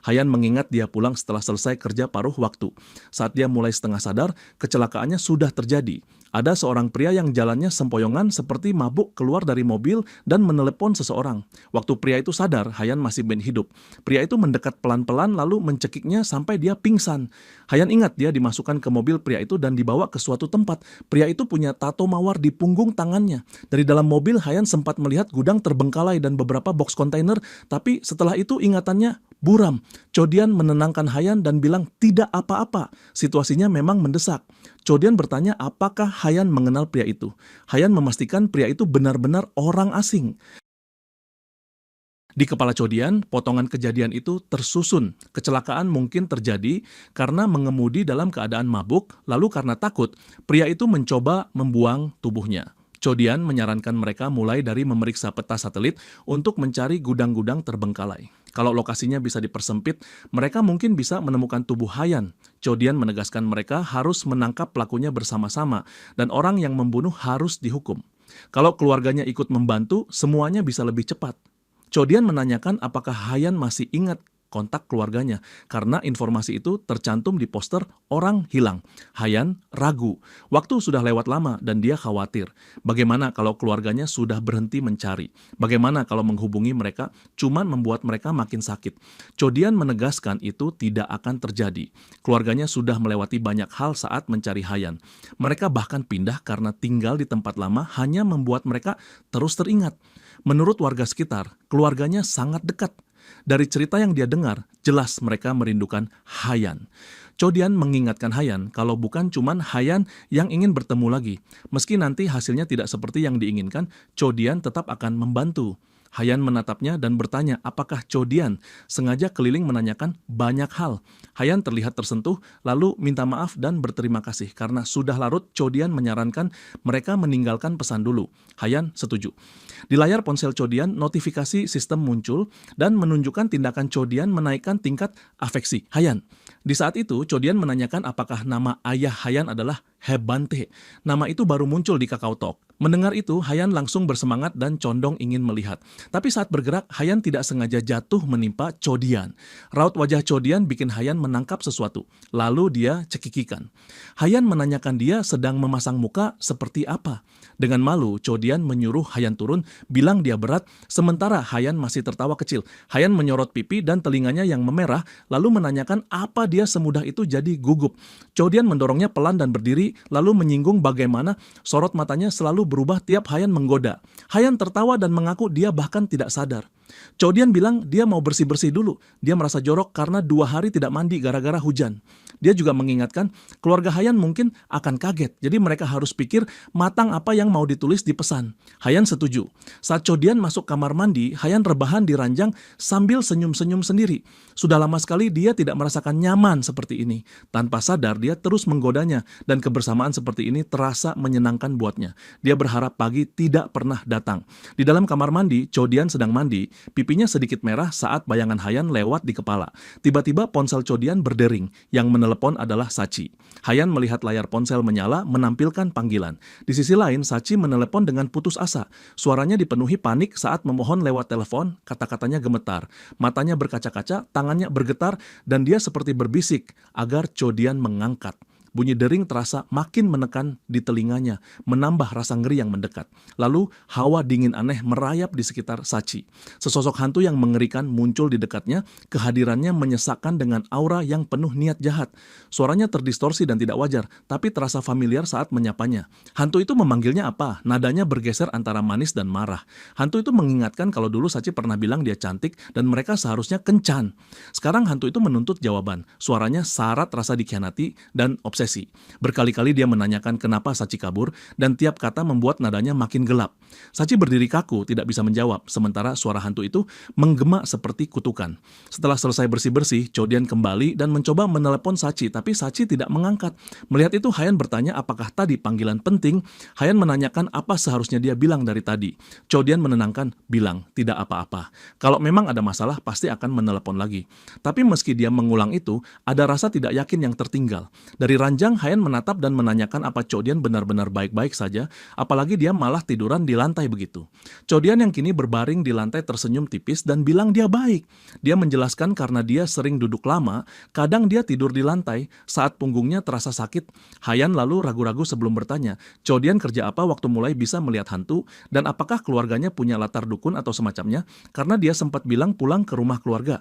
Hayan mengingat dia pulang setelah selesai kerja paruh waktu. Saat dia mulai setengah sadar, kecelakaannya sudah terjadi. Ada seorang pria yang jalannya sempoyongan seperti mabuk keluar dari mobil dan menelepon seseorang. Waktu pria itu sadar, Hayan masih hidup. Pria itu mendekat pelan-pelan lalu mencekiknya sampai dia pingsan. Hayan ingat dia dimasukkan ke mobil pria itu dan dibawa ke suatu tempat. Pria itu punya tato mawar di punggung tangannya. Dari dalam mobil, Hayan sempat melihat gudang terbengkalai dan beberapa box kontainer, tapi setelah itu ingatannya buram. Chodian menenangkan Hayan dan bilang tidak apa-apa. Situasinya memang mendesak. Chodian bertanya apakah Hayan mengenal pria itu. Hayan memastikan pria itu benar-benar orang asing. Di kepala Chodian, potongan kejadian itu tersusun. Kecelakaan mungkin terjadi karena mengemudi dalam keadaan mabuk, lalu karena takut, pria itu mencoba membuang tubuhnya. Chodian menyarankan mereka mulai dari memeriksa peta satelit untuk mencari gudang-gudang terbengkalai. Kalau lokasinya bisa dipersempit, mereka mungkin bisa menemukan tubuh Hayan. Chodian menegaskan mereka harus menangkap pelakunya bersama-sama dan orang yang membunuh harus dihukum. Kalau keluarganya ikut membantu, semuanya bisa lebih cepat. Chodian menanyakan apakah Hayan masih ingat kontak keluarganya, karena informasi itu tercantum di poster orang hilang. Hayan ragu. Waktu sudah lewat lama dan dia khawatir. Bagaimana kalau keluarganya sudah berhenti mencari? Bagaimana kalau menghubungi mereka cuma membuat mereka makin sakit? Chodian menegaskan itu tidak akan terjadi. Keluarganya sudah melewati banyak hal saat mencari Hayan. Mereka bahkan pindah karena tinggal di tempat lama hanya membuat mereka terus teringat. Menurut warga sekitar, keluarganya sangat dekat. Dari cerita yang dia dengar, jelas mereka merindukan Hayan. Chodian mengingatkan Hayan kalau bukan cuman Hayan yang ingin bertemu lagi. Meski nanti hasilnya tidak seperti yang diinginkan, Chodian tetap akan membantu. Hayan menatapnya dan bertanya apakah Chodian sengaja keliling menanyakan banyak hal. Hayan terlihat tersentuh, lalu minta maaf dan berterima kasih. Karena sudah larut, Chodian menyarankan mereka meninggalkan pesan dulu. Hayan setuju. Di layar ponsel Chodian, notifikasi sistem muncul dan menunjukkan tindakan Chodian menaikkan tingkat afeksi Hayan. Di saat itu, Chodian menanyakan apakah nama ayah Hayan adalah Hebante. Nama itu baru muncul di KakaoTalk. Mendengar itu, Hayan langsung bersemangat dan condong ingin melihat. Tapi saat bergerak, Hayan tidak sengaja jatuh menimpa Chodian. Raut wajah Chodian bikin Hayan menangkap sesuatu. Lalu dia cekikikan. Hayan menanyakan dia sedang memasang muka seperti apa. Dengan malu, Chodian menyuruh Hayan turun, bilang dia berat, sementara Hayan masih tertawa kecil. Hayan menyorot pipi dan telinganya yang memerah, lalu menanyakan apa dia semudah itu jadi gugup. Chodian mendorongnya pelan dan berdiri, lalu menyinggung bagaimana sorot matanya selalu berubah tiap Hayan menggoda. Hayan tertawa dan mengaku dia bahkan tidak sadar. Chodian bilang dia mau bersih-bersih dulu. Dia merasa jorok karena 2 hari tidak mandi gara-gara hujan. Dia juga mengingatkan keluarga Hayan mungkin akan kaget. Jadi mereka harus pikir matang apa yang mau ditulis di pesan. Hayan setuju. Saat Chodian masuk kamar mandi, Hayan rebahan di ranjang sambil senyum-senyum sendiri. Sudah lama sekali dia tidak merasakan nyaman seperti ini. Tanpa sadar dia terus menggodanya dan kebersamaan seperti ini terasa menyenangkan buatnya. Dia berharap pagi tidak pernah datang. Di dalam kamar mandi, Chodian sedang mandi. Pipinya sedikit merah saat bayangan Hayan lewat di kepala. Tiba-tiba ponsel Chodian berdering. Yang menelepon adalah Sachi. Hayan melihat layar ponsel menyala menampilkan panggilan. Di sisi lain, Sachi menelepon dengan putus asa. Suaranya dipenuhi panik saat memohon lewat telepon, kata-katanya gemetar. Matanya berkaca-kaca, tangannya bergetar, dan dia seperti berbisik agar Chodian mengangkat. Bunyi dering terasa makin menekan di telinganya, menambah rasa ngeri yang mendekat. Lalu hawa dingin aneh merayap di sekitar Sachi. Sesosok hantu yang mengerikan muncul di dekatnya, kehadirannya menyesakkan dengan aura yang penuh niat jahat. Suaranya terdistorsi dan tidak wajar, tapi terasa familiar saat menyapanya. Hantu itu memanggilnya apa? Nadanya bergeser antara manis dan marah. Hantu itu mengingatkan kalau dulu Sachi pernah bilang dia cantik dan mereka seharusnya kencan. Sekarang hantu itu menuntut jawaban. Suaranya syarat rasa dikhianati dan obsesi. Berkali-kali dia menanyakan kenapa Sachi kabur dan tiap kata membuat nadanya makin gelap. Sachi berdiri kaku, tidak bisa menjawab, sementara suara hantu itu menggema seperti kutukan. Setelah selesai bersih-bersih, Chodian kembali dan mencoba menelepon Sachi, tapi Sachi tidak mengangkat. Melihat itu, Hayan bertanya apakah tadi panggilan penting. Hayan menanyakan apa seharusnya dia bilang dari tadi. Chodian menenangkan, bilang tidak apa-apa. Kalau memang ada masalah, pasti akan menelepon lagi. Tapi meski dia mengulang itu, ada rasa tidak yakin yang tertinggal. Dari ranjang, Hayan menatap dan menanyakan apa Chodian benar-benar baik-baik saja, apalagi dia malah tiduran di lantai begitu. Chodian yang kini berbaring di lantai tersenyum tipis dan bilang dia baik. Dia menjelaskan karena dia sering duduk lama, kadang dia tidur di lantai saat punggungnya terasa sakit. Hayan lalu ragu-ragu sebelum bertanya, Chodian kerja apa waktu mulai bisa melihat hantu, dan apakah keluarganya punya latar dukun atau semacamnya, karena dia sempat bilang pulang ke rumah keluarga.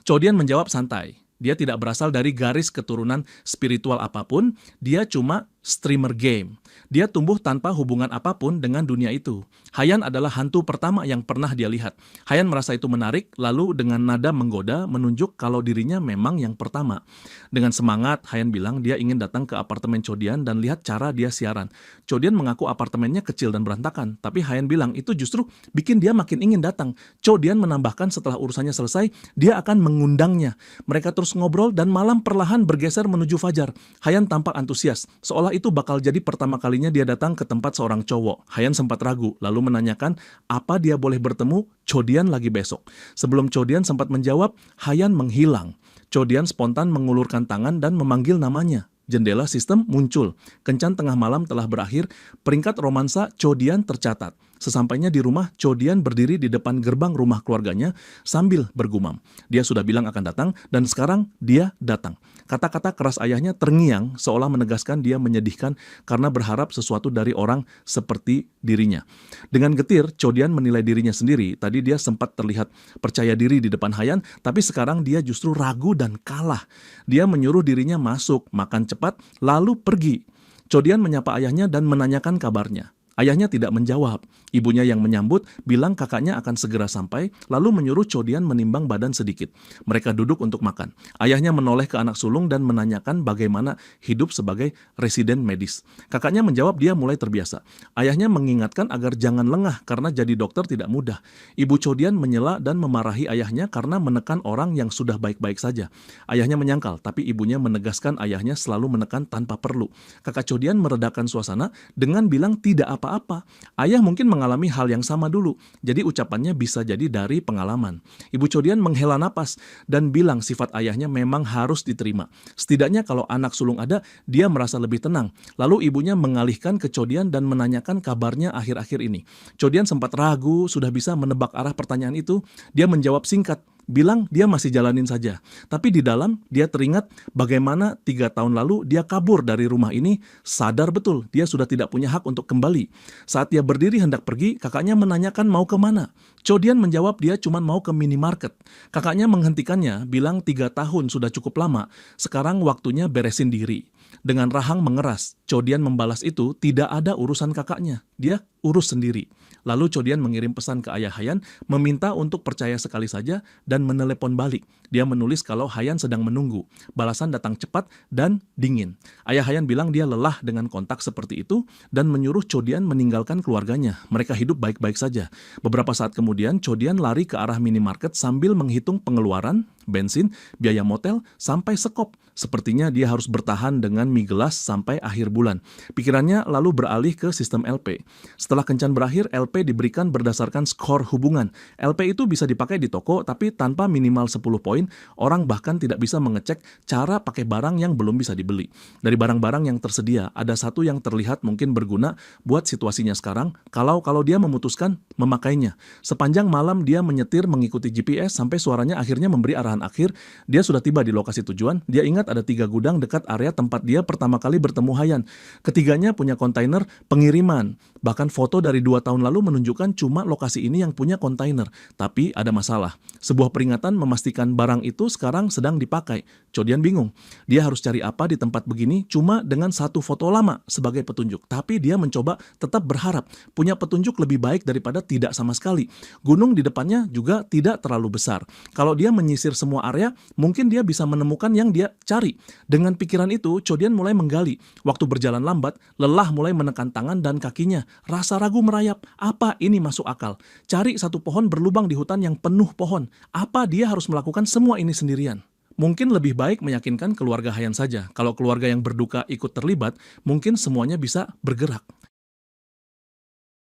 Chodian menjawab santai. Dia tidak berasal dari garis keturunan spiritual apapun, dia cuma streamer game. Dia tumbuh tanpa hubungan apapun dengan dunia itu. Hayan adalah hantu pertama yang pernah dia lihat. Hayan merasa itu menarik, lalu dengan nada menggoda menunjuk kalau dirinya memang yang pertama. Dengan semangat, Hayan bilang dia ingin datang ke apartemen Chodian dan lihat cara dia siaran. Chodian mengaku apartemennya kecil dan berantakan, tapi Hayan bilang itu justru bikin dia makin ingin datang. Chodian menambahkan setelah urusannya selesai, dia akan mengundangnya. Mereka terus ngobrol dan malam perlahan bergeser menuju fajar. Hayan tampak antusias, seolah itu bakal jadi pertama kalinya dia datang ke tempat seorang cowok. Hayan sempat ragu, lalu menanyakan apa dia boleh bertemu Chodian lagi besok. Sebelum Chodian sempat menjawab, Hayan menghilang. Chodian spontan mengulurkan tangan dan memanggil namanya. Jendela sistem muncul. Kencan tengah malam telah berakhir, peringkat romansa Chodian tercatat. Sesampainya di rumah, Chodian berdiri di depan gerbang rumah keluarganya sambil bergumam. Dia sudah bilang akan datang, dan sekarang dia datang. Kata-kata keras ayahnya terngiang, seolah menegaskan dia menyedihkan karena berharap sesuatu dari orang seperti dirinya. Dengan getir, Chodian menilai dirinya sendiri. Tadi dia sempat terlihat percaya diri di depan Hayan, tapi sekarang dia justru ragu dan kalah. Dia menyuruh dirinya masuk, makan cepat, lalu pergi. Chodian menyapa ayahnya dan menanyakan kabarnya. Ayahnya tidak menjawab. Ibunya yang menyambut bilang kakaknya akan segera sampai, lalu menyuruh Chodian menimbang badan sedikit. Mereka duduk untuk makan. Ayahnya menoleh ke anak sulung dan menanyakan bagaimana hidup sebagai residen medis. Kakaknya menjawab dia mulai terbiasa. Ayahnya mengingatkan agar jangan lengah karena jadi dokter tidak mudah. Ibu Chodian menyela dan memarahi ayahnya karena menekan orang yang sudah baik-baik saja. Ayahnya menyangkal, tapi ibunya menegaskan ayahnya selalu menekan tanpa perlu. Kakak Chodian meredakan suasana dengan bilang tidak apa-apa. Ayah mungkin mengalami hal yang sama dulu, jadi ucapannya bisa jadi dari pengalaman. Ibu Chodian menghela napas dan bilang sifat ayahnya memang harus diterima. Setidaknya kalau anak sulung ada, dia merasa lebih tenang. Lalu ibunya mengalihkan ke Chodian dan menanyakan kabarnya akhir-akhir ini. Chodian sempat ragu, sudah bisa menebak arah pertanyaan itu. Dia menjawab singkat, bilang dia masih jalanin saja. Tapi di dalam dia teringat bagaimana 3 tahun lalu dia kabur dari rumah ini, sadar betul dia sudah tidak punya hak untuk kembali. Saat dia berdiri hendak pergi, kakaknya menanyakan mau kemana. Chodian menjawab dia cuma mau ke minimarket. Kakaknya menghentikannya, bilang 3 tahun sudah cukup lama, sekarang waktunya beresin diri. Dengan rahang mengeras, Chodian membalas itu tidak ada urusan kakaknya, dia urus sendiri. Lalu Chodian mengirim pesan ke ayah Hayan, meminta untuk percaya sekali saja dan menelepon balik. Dia menulis kalau Hayan sedang menunggu. Balasan datang cepat dan dingin. Ayah Hayan bilang dia lelah dengan kontak seperti itu dan menyuruh Chodian meninggalkan keluarganya. Mereka hidup baik-baik saja. Beberapa saat kemudian, Chodian lari ke arah minimarket sambil menghitung pengeluaran, bensin, biaya motel, sampai sekop. Sepertinya dia harus bertahan dengan mie gelas sampai akhir bulan. Pikirannya lalu beralih ke sistem LP. Setelah kencan berakhir, LP diberikan berdasarkan skor hubungan. LP itu bisa dipakai di toko, tapi tanpa minimal 10 poin, orang bahkan tidak bisa mengecek cara pakai barang yang belum bisa dibeli. Dari barang-barang yang tersedia, ada satu yang terlihat mungkin berguna buat situasinya sekarang, kalau dia memutuskan memakainya. Sepanjang malam dia menyetir mengikuti GPS sampai suaranya akhirnya memberi arahan perjalanan akhir, dia sudah tiba di lokasi tujuan. Dia ingat ada 3 gudang dekat area tempat dia pertama kali bertemu Hayan. Ketiganya punya kontainer pengiriman. Bahkan foto dari 2 tahun lalu menunjukkan cuma lokasi ini yang punya kontainer. Tapi ada masalah. Sebuah peringatan memastikan barang itu sekarang sedang dipakai. Chodian bingung. Dia harus cari apa di tempat begini cuma dengan 1 foto lama sebagai petunjuk. Tapi dia mencoba tetap berharap punya petunjuk lebih baik daripada tidak sama sekali. Gunung di depannya juga tidak terlalu besar. Kalau dia menyisir semua area, mungkin dia bisa menemukan yang dia cari. Dengan pikiran itu, Chodian mulai menggali. Waktu berjalan lambat, lelah mulai menekan tangan dan kakinya. Rasa ragu merayap. Apa ini masuk akal? Cari 1 pohon berlubang di hutan yang penuh pohon. Apa dia harus melakukan semua ini sendirian? Mungkin lebih baik meyakinkan keluarga Hayan saja. Kalau keluarga yang berduka ikut terlibat, mungkin semuanya bisa bergerak.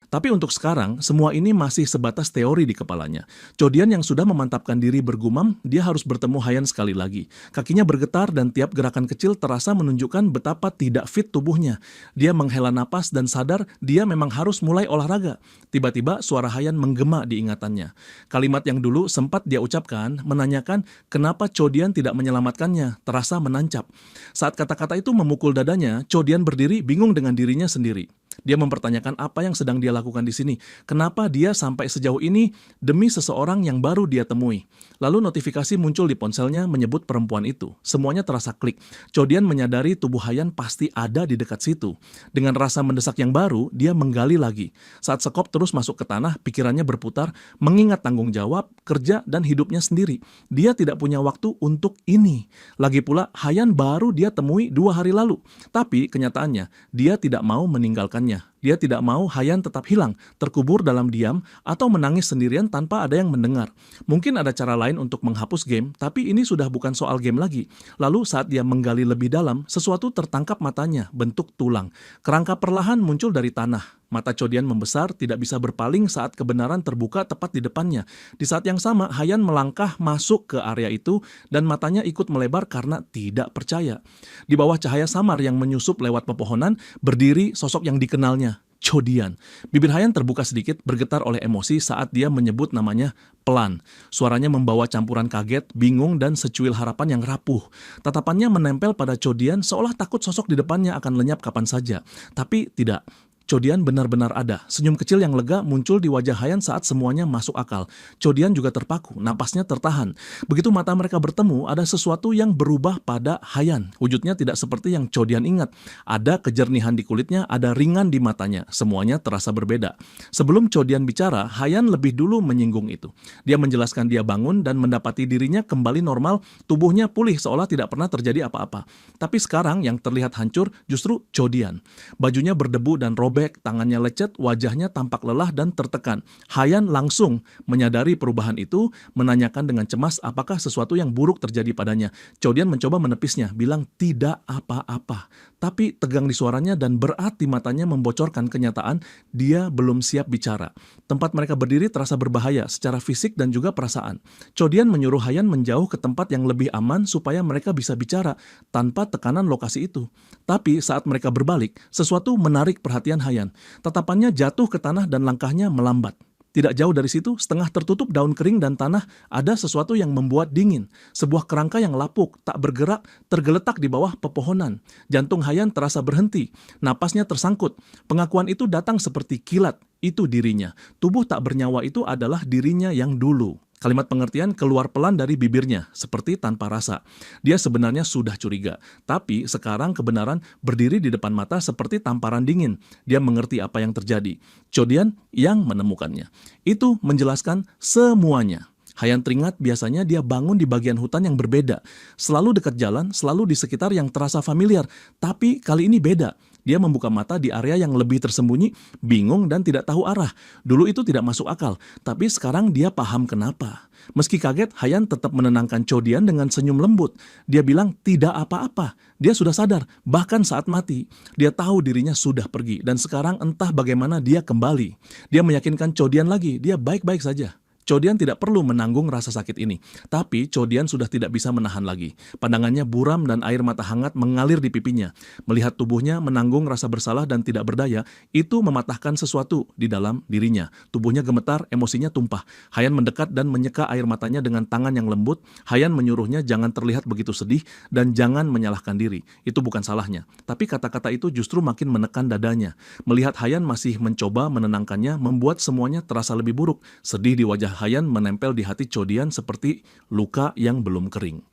Tapi untuk sekarang, semua ini masih sebatas teori di kepalanya. Chodian yang sudah memantapkan diri bergumam, dia harus bertemu Hayan sekali lagi. Kakinya bergetar dan tiap gerakan kecil terasa menunjukkan betapa tidak fit tubuhnya. Dia menghela napas dan sadar dia memang harus mulai olahraga. Tiba-tiba suara Hayan menggema di ingatannya. Kalimat yang dulu sempat dia ucapkan menanyakan kenapa Chodian tidak menyelamatkannya, terasa menancap. Saat kata-kata itu memukul dadanya, Chodian berdiri bingung dengan dirinya sendiri. Dia mempertanyakan apa yang sedang dia lakukan di sini. Kenapa dia sampai sejauh ini demi seseorang yang baru dia temui. Lalu notifikasi muncul di ponselnya menyebut perempuan itu. Semuanya terasa klik. Chodian menyadari tubuh Hayan pasti ada di dekat situ. Dengan rasa mendesak yang baru, dia menggali lagi. Saat sekop terus masuk ke tanah, pikirannya berputar, mengingat tanggung jawab, kerja, dan hidupnya sendiri. Dia tidak punya waktu untuk ini. Lagi pula, Hayan baru dia temui 2 hari lalu. Tapi kenyataannya, dia tidak mau meninggalkannya. Dia tidak mau Hayan tetap hilang, terkubur dalam diam, atau menangis sendirian tanpa ada yang mendengar. Mungkin ada cara lain untuk menghapus game, tapi ini sudah bukan soal game lagi. Lalu saat dia menggali lebih dalam, sesuatu tertangkap matanya, bentuk tulang. Kerangka perlahan muncul dari tanah. Mata Chodian membesar, tidak bisa berpaling saat kebenaran terbuka tepat di depannya. Di saat yang sama, Hayan melangkah masuk ke area itu dan matanya ikut melebar karena tidak percaya. Di bawah cahaya samar yang menyusup lewat pepohonan, berdiri sosok yang dikenalnya, Chodian. Bibir Hayan terbuka sedikit, bergetar oleh emosi saat dia menyebut namanya pelan. Suaranya membawa campuran kaget, bingung, dan secuil harapan yang rapuh. Tatapannya menempel pada Chodian seolah takut sosok di depannya akan lenyap kapan saja. Tapi tidak. Chodian benar-benar ada. Senyum kecil yang lega muncul di wajah Hayan saat semuanya masuk akal. Chodian juga terpaku, napasnya tertahan. Begitu mata mereka bertemu, ada sesuatu yang berubah pada Hayan. Wujudnya tidak seperti yang Chodian ingat. Ada kejernihan di kulitnya, ada ringan di matanya. Semuanya terasa berbeda. Sebelum Chodian bicara, Hayan lebih dulu menyinggung itu. Dia menjelaskan dia bangun dan mendapati dirinya kembali normal, tubuhnya pulih seolah tidak pernah terjadi apa-apa. Tapi sekarang yang terlihat hancur justru Chodian. Bajunya berdebu dan robek, tangannya lecet, wajahnya tampak lelah dan tertekan. Hayan langsung menyadari perubahan itu, menanyakan dengan cemas apakah sesuatu yang buruk terjadi padanya. Chodian mencoba menepisnya, bilang tidak apa-apa. Tapi tegang di suaranya dan berat di matanya membocorkan kenyataan dia belum siap bicara. Tempat mereka berdiri terasa berbahaya secara fisik dan juga perasaan. Chodian menyuruh Hayan menjauh ke tempat yang lebih aman supaya mereka bisa bicara tanpa tekanan lokasi itu. Tapi saat mereka berbalik, sesuatu menarik perhatian Hayan. Tatapannya jatuh ke tanah dan langkahnya melambat. Tidak jauh dari situ, setengah tertutup daun kering dan tanah, ada sesuatu yang membuat dingin. Sebuah kerangka yang lapuk, tak bergerak, tergeletak di bawah pepohonan. Jantung Hayan terasa berhenti, napasnya tersangkut. Pengakuan itu datang seperti kilat, itu dirinya. Tubuh tak bernyawa itu adalah dirinya yang dulu. Kalimat pengertian keluar pelan dari bibirnya, seperti tanpa rasa. Dia sebenarnya sudah curiga, tapi sekarang kebenaran berdiri di depan mata seperti tamparan dingin. Dia mengerti apa yang terjadi. Chodian yang menemukannya. Itu menjelaskan semuanya. Hayan teringat biasanya dia bangun di bagian hutan yang berbeda. Selalu dekat jalan, selalu di sekitar yang terasa familiar. Tapi kali ini beda. Dia membuka mata di area yang lebih tersembunyi, bingung dan tidak tahu arah. Dulu itu tidak masuk akal, tapi sekarang dia paham kenapa. Meski kaget, Hayan tetap menenangkan Chodian dengan senyum lembut. Dia bilang tidak apa-apa. Dia sudah sadar, bahkan saat mati. Dia tahu dirinya sudah pergi, dan sekarang entah bagaimana dia kembali. Dia meyakinkan Chodian lagi, dia baik-baik saja. Cho Dian tidak perlu menanggung rasa sakit ini. Tapi Cho Dian sudah tidak bisa menahan lagi. Pandangannya buram dan air mata hangat mengalir di pipinya. Melihat tubuhnya menanggung rasa bersalah dan tidak berdaya, itu mematahkan sesuatu di dalam dirinya. Tubuhnya gemetar, emosinya tumpah. Hayan mendekat dan menyeka air matanya dengan tangan yang lembut. Hayan menyuruhnya jangan terlihat begitu sedih dan jangan menyalahkan diri. Itu bukan salahnya. Tapi kata-kata itu justru makin menekan dadanya. Melihat Hayan masih mencoba menenangkannya membuat semuanya terasa lebih buruk. Sedih di wajah Hayan menempel di hati Cho Dian seperti luka yang belum kering.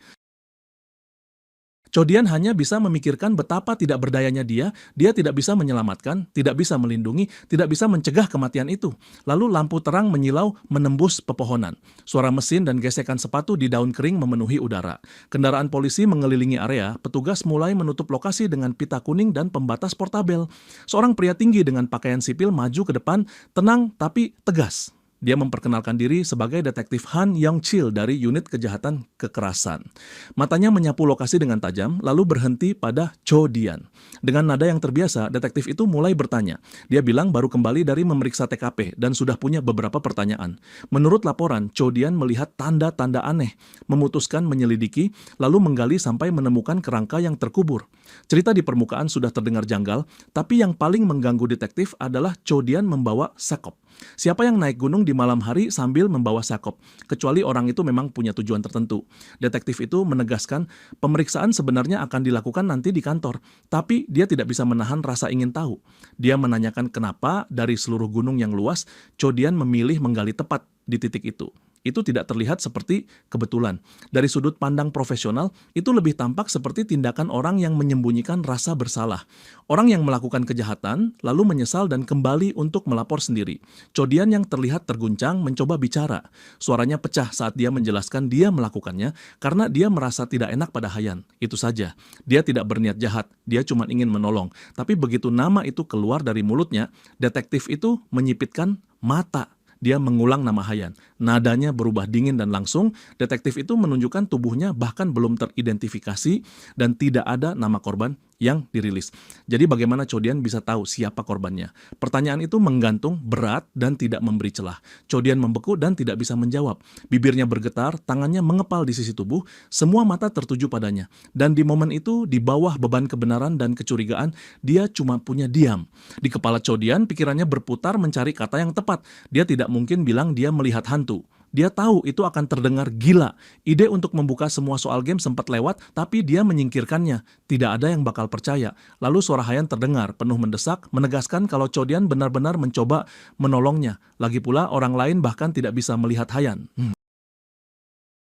Cho Dian hanya bisa memikirkan betapa tidak berdayanya dia tidak bisa menyelamatkan, tidak bisa melindungi, tidak bisa mencegah kematian itu. Lalu lampu terang menyilau menembus pepohonan. Suara mesin dan gesekan sepatu di daun kering memenuhi udara. Kendaraan polisi mengelilingi area, petugas mulai menutup lokasi dengan pita kuning dan pembatas portabel. Seorang pria tinggi dengan pakaian sipil maju ke depan, tenang tapi tegas. Dia memperkenalkan diri sebagai detektif Han Yong-chil dari unit kejahatan kekerasan. Matanya menyapu lokasi dengan tajam, lalu berhenti pada Cho Dian. Dengan nada yang terbiasa, detektif itu mulai bertanya. Dia bilang baru kembali dari memeriksa TKP dan sudah punya beberapa pertanyaan. Menurut laporan, Cho Dian melihat tanda-tanda aneh, memutuskan menyelidiki, lalu menggali sampai menemukan kerangka yang terkubur. Cerita di permukaan sudah terdengar janggal, tapi yang paling mengganggu detektif adalah Cho Dian membawa sekop. Siapa yang naik gunung di malam hari sambil membawa sakop, kecuali orang itu memang punya tujuan tertentu. Detektif itu menegaskan pemeriksaan sebenarnya akan dilakukan nanti di kantor, tapi dia tidak bisa menahan rasa ingin tahu. Dia menanyakan kenapa dari seluruh gunung yang luas, Cho Dian memilih menggali tepat di titik itu. Itu tidak terlihat seperti kebetulan. Dari sudut pandang profesional, itu lebih tampak seperti tindakan orang yang menyembunyikan rasa bersalah. Orang yang melakukan kejahatan, lalu menyesal dan kembali untuk melapor sendiri. Cho Dian yang terlihat terguncang mencoba bicara. Suaranya pecah saat dia menjelaskan dia melakukannya karena dia merasa tidak enak pada Hayan. Itu saja. Dia tidak berniat jahat, dia cuma ingin menolong. Tapi begitu nama itu keluar dari mulutnya, detektif itu menyipitkan mata. Dia mengulang nama Hayan. Nadanya berubah dingin dan langsung. Detektif itu menunjukkan tubuhnya bahkan belum teridentifikasi dan tidak ada nama korban yang dirilis. Jadi bagaimana Cho Dian bisa tahu siapa korbannya? Pertanyaan itu menggantung, berat, dan tidak memberi celah. Cho Dian membeku dan tidak bisa menjawab. Bibirnya bergetar, tangannya mengepal di sisi tubuh, semua mata tertuju padanya. Dan di momen itu, di bawah beban kebenaran dan kecurigaan, dia cuma punya diam. Di kepala Cho Dian, pikirannya berputar mencari kata yang tepat. Dia tidak mungkin bilang dia melihat hantu. Dia tahu itu akan terdengar gila. Ide untuk membuka semua soal game sempat lewat, tapi dia menyingkirkannya. Tidak ada yang bakal percaya. Lalu suara Hayan terdengar, penuh mendesak, menegaskan kalau Cho Dian benar-benar mencoba menolongnya. Lagi pula, orang lain bahkan tidak bisa melihat Hayan.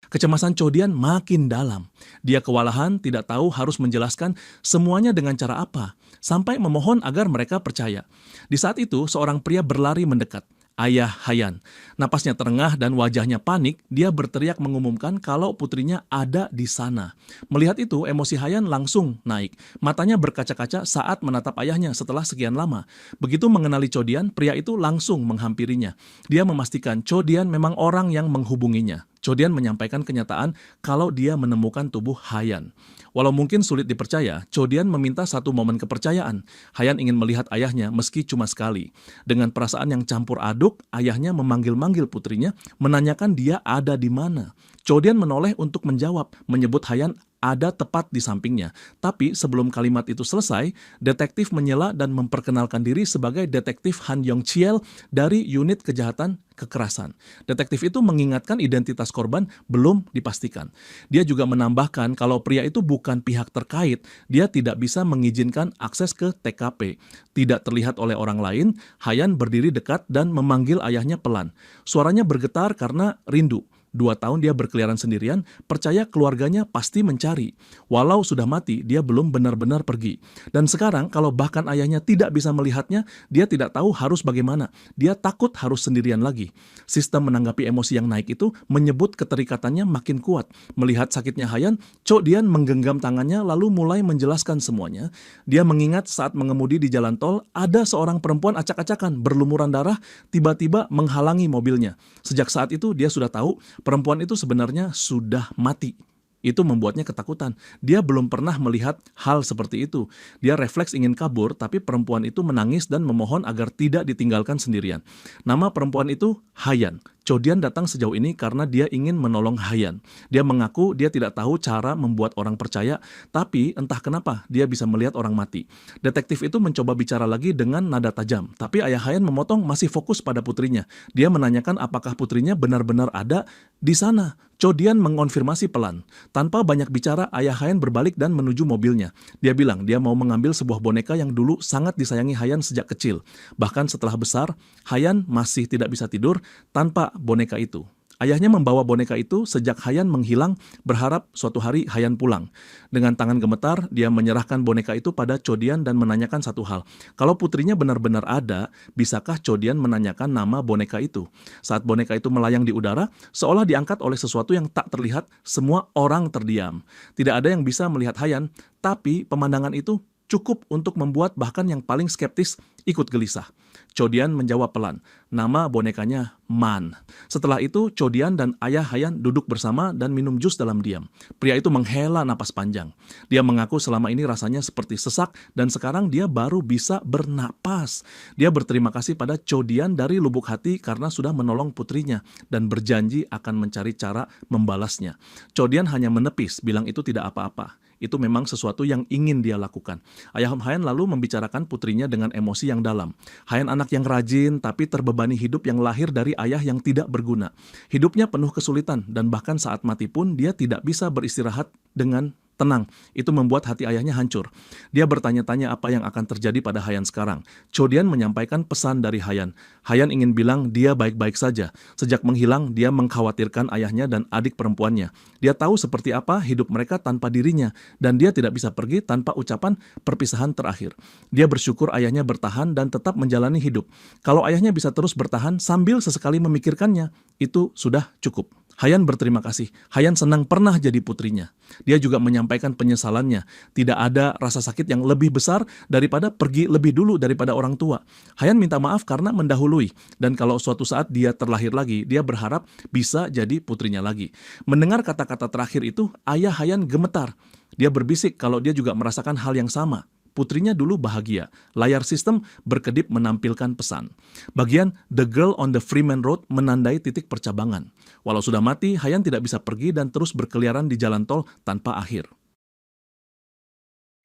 Kecemasan Cho Dian makin dalam. Dia kewalahan, tidak tahu harus menjelaskan semuanya dengan cara apa, sampai memohon agar mereka percaya. Di saat itu, seorang pria berlari mendekat. Ayah Hayan. Napasnya terengah dan wajahnya panik, dia berteriak mengumumkan kalau putrinya ada di sana. Melihat itu, emosi Hayan langsung naik. Matanya berkaca-kaca saat menatap ayahnya setelah sekian lama. Begitu mengenali Cho Dian, pria itu langsung menghampirinya. Dia memastikan Cho Dian memang orang yang menghubunginya. Cho Dian menyampaikan kenyataan kalau dia menemukan tubuh Hayan. Walau mungkin sulit dipercaya, Cho Dian meminta satu momen kepercayaan. Hayan ingin melihat ayahnya meski cuma sekali. Dengan perasaan yang campur aduk, ayahnya memanggil-manggil putrinya, menanyakan dia ada di mana. Cho Dian menoleh untuk menjawab, menyebut Hayan ada tepat di sampingnya. Tapi sebelum kalimat itu selesai, detektif menyela dan memperkenalkan diri sebagai detektif Han Yong-chil dari unit kejahatan kekerasan. Detektif itu mengingatkan identitas korban belum dipastikan. Dia juga menambahkan kalau pria itu bukan pihak terkait, dia tidak bisa mengizinkan akses ke TKP. Tidak terlihat oleh orang lain, Hayan berdiri dekat dan memanggil ayahnya pelan. Suaranya bergetar karena rindu. 2 tahun dia berkeliaran sendirian, percaya keluarganya pasti mencari. Walau sudah mati, dia belum benar-benar pergi. Dan sekarang kalau bahkan ayahnya tidak bisa melihatnya, dia tidak tahu harus bagaimana. Dia takut harus sendirian lagi. Sistem menanggapi emosi yang naik itu menyebut keterikatannya makin kuat. Melihat sakitnya Hayan, Cho Dian menggenggam tangannya lalu mulai menjelaskan semuanya. Dia mengingat saat mengemudi di jalan tol, ada seorang perempuan acak-acakan berlumuran darah tiba-tiba menghalangi mobilnya. Sejak saat itu dia sudah tahu perempuan itu sebenarnya sudah mati. Itu membuatnya ketakutan. Dia belum pernah melihat hal seperti itu. Dia refleks ingin kabur, tapi perempuan itu menangis dan memohon agar tidak ditinggalkan sendirian. Nama perempuan itu Hayan. Chodian datang sejauh ini karena dia ingin menolong Hayan. Dia mengaku dia tidak tahu cara membuat orang percaya, tapi entah kenapa dia bisa melihat orang mati. Detektif itu mencoba bicara lagi dengan nada tajam, tapi ayah Hayan memotong, masih fokus pada putrinya. Dia menanyakan apakah putrinya benar-benar ada di sana. Chodian mengonfirmasi pelan. Tanpa banyak bicara, ayah Hayan berbalik dan menuju mobilnya. Dia bilang dia mau mengambil sebuah boneka yang dulu sangat disayangi Hayan sejak kecil. Bahkan setelah besar, Hayan masih tidak bisa tidur tanpa boneka itu. Ayahnya membawa boneka itu sejak Hayan menghilang, berharap suatu hari Hayan pulang. Dengan tangan gemetar, dia menyerahkan boneka itu pada Chodian dan menanyakan satu hal. Kalau putrinya benar-benar ada, bisakah Chodian menanyakan nama boneka itu? Saat boneka itu melayang di udara, seolah diangkat oleh sesuatu yang tak terlihat, semua orang terdiam. Tidak ada yang bisa melihat Hayan, tapi pemandangan itu cukup untuk membuat bahkan yang paling skeptis ikut gelisah. Chodian menjawab pelan, nama bonekanya Man. Setelah itu, Chodian dan ayah Hayan duduk bersama dan minum jus dalam diam. Pria itu menghela napas panjang. Dia mengaku selama ini rasanya seperti sesak dan sekarang dia baru bisa bernapas. Dia berterima kasih pada Chodian dari lubuk hati karena sudah menolong putrinya dan berjanji akan mencari cara membalasnya. Chodian hanya menepis, bilang itu tidak apa-apa. Itu memang sesuatu yang ingin dia lakukan. Ayah Hayan lalu membicarakan putrinya dengan emosi yang dalam. Hayan anak yang rajin tapi terbebani hidup yang lahir dari ayah yang tidak berguna. Hidupnya penuh kesulitan dan bahkan saat mati pun dia tidak bisa beristirahat dengan tenang. Itu membuat hati ayahnya hancur. Dia bertanya-tanya apa yang akan terjadi pada Hayan sekarang. Chodian menyampaikan pesan dari Hayan. Hayan ingin bilang dia baik-baik saja. Sejak menghilang, dia mengkhawatirkan ayahnya dan adik perempuannya. Dia tahu seperti apa hidup mereka tanpa dirinya, dan dia tidak bisa pergi tanpa ucapan perpisahan terakhir. Dia bersyukur ayahnya bertahan dan tetap menjalani hidup. Kalau ayahnya bisa terus bertahan sambil sesekali memikirkannya, itu sudah cukup. Hayan berterima kasih. Hayan senang pernah jadi putrinya. Dia juga menyampaikan penyesalannya. Tidak ada rasa sakit yang lebih besar daripada pergi lebih dulu daripada orang tua. Hayan minta maaf karena mendahului. Dan kalau suatu saat dia terlahir lagi, dia berharap bisa jadi putrinya lagi. Mendengar kata-kata terakhir itu, ayah Hayan gemetar. Dia berbisik kalau dia juga merasakan hal yang sama. Putrinya dulu bahagia. Layar sistem berkedip menampilkan pesan. Bagian The Girl on the Freeman Road menandai titik percabangan. Walau sudah mati, Hayan tidak bisa pergi dan terus berkeliaran di jalan tol tanpa akhir.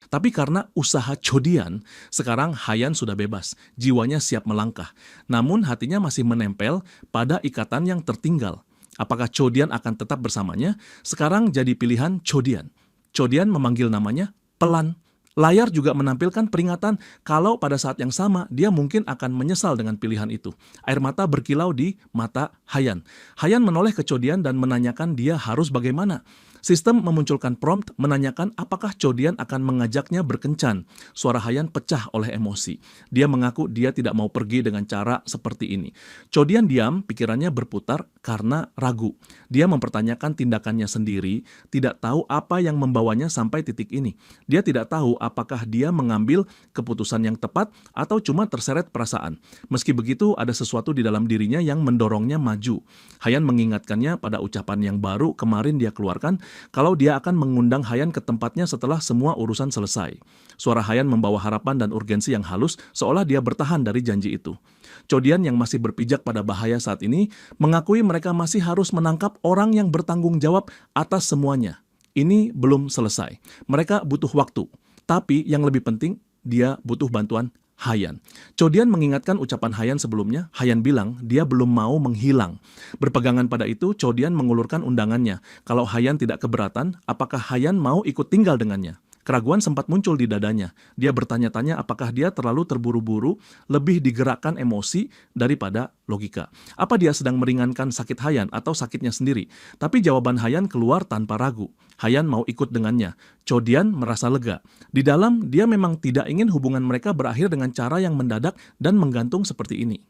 Tapi karena usaha Chodian, sekarang Hayan sudah bebas. Jiwanya siap melangkah. Namun hatinya masih menempel pada ikatan yang tertinggal. Apakah Chodian akan tetap bersamanya? Sekarang jadi pilihan Chodian. Chodian memanggil namanya pelan. Layar juga menampilkan peringatan kalau pada saat yang sama dia mungkin akan menyesal dengan pilihan itu. Air mata berkilau di mata Hayan. Hayan menoleh ke Chodian dan menanyakan dia harus bagaimana. Sistem memunculkan prompt menanyakan apakah Chodian akan mengajaknya berkencan. Suara Hayan pecah oleh emosi. Dia mengaku dia tidak mau pergi dengan cara seperti ini. Chodian diam, pikirannya berputar karena ragu. Dia mempertanyakan tindakannya sendiri, tidak tahu apa yang membawanya sampai titik ini. Dia tidak tahu apakah dia mengambil keputusan yang tepat atau cuma terseret perasaan. Meski begitu, ada sesuatu di dalam dirinya yang mendorongnya maju. Hayan mengingatkannya pada ucapan yang baru kemarin dia keluarkan, kalau dia akan mengundang Hayan ke tempatnya setelah semua urusan selesai. Suara Hayan membawa harapan dan urgensi yang halus, seolah dia bertahan dari janji itu. Chodian yang masih berpijak pada bahaya saat ini, mengakui mereka masih harus menangkap orang yang bertanggung jawab atas semuanya. Ini belum selesai. Mereka butuh waktu. Tapi yang lebih penting, dia butuh bantuan Hayan. Chodian mengingatkan ucapan Hayan sebelumnya. Hayan bilang dia belum mau menghilang. Berpegangan pada itu, Chodian mengulurkan undangannya. Kalau Hayan tidak keberatan, apakah Hayan mau ikut tinggal dengannya? Keraguan sempat muncul di dadanya. Dia bertanya-tanya apakah dia terlalu terburu-buru, lebih digerakkan emosi daripada logika. Apa dia sedang meringankan sakit Hayan atau sakitnya sendiri? Tapi jawaban Hayan keluar tanpa ragu. Hayan mau ikut dengannya. Chodian merasa lega. Di dalam, dia memang tidak ingin hubungan mereka berakhir dengan cara yang mendadak dan menggantung seperti ini.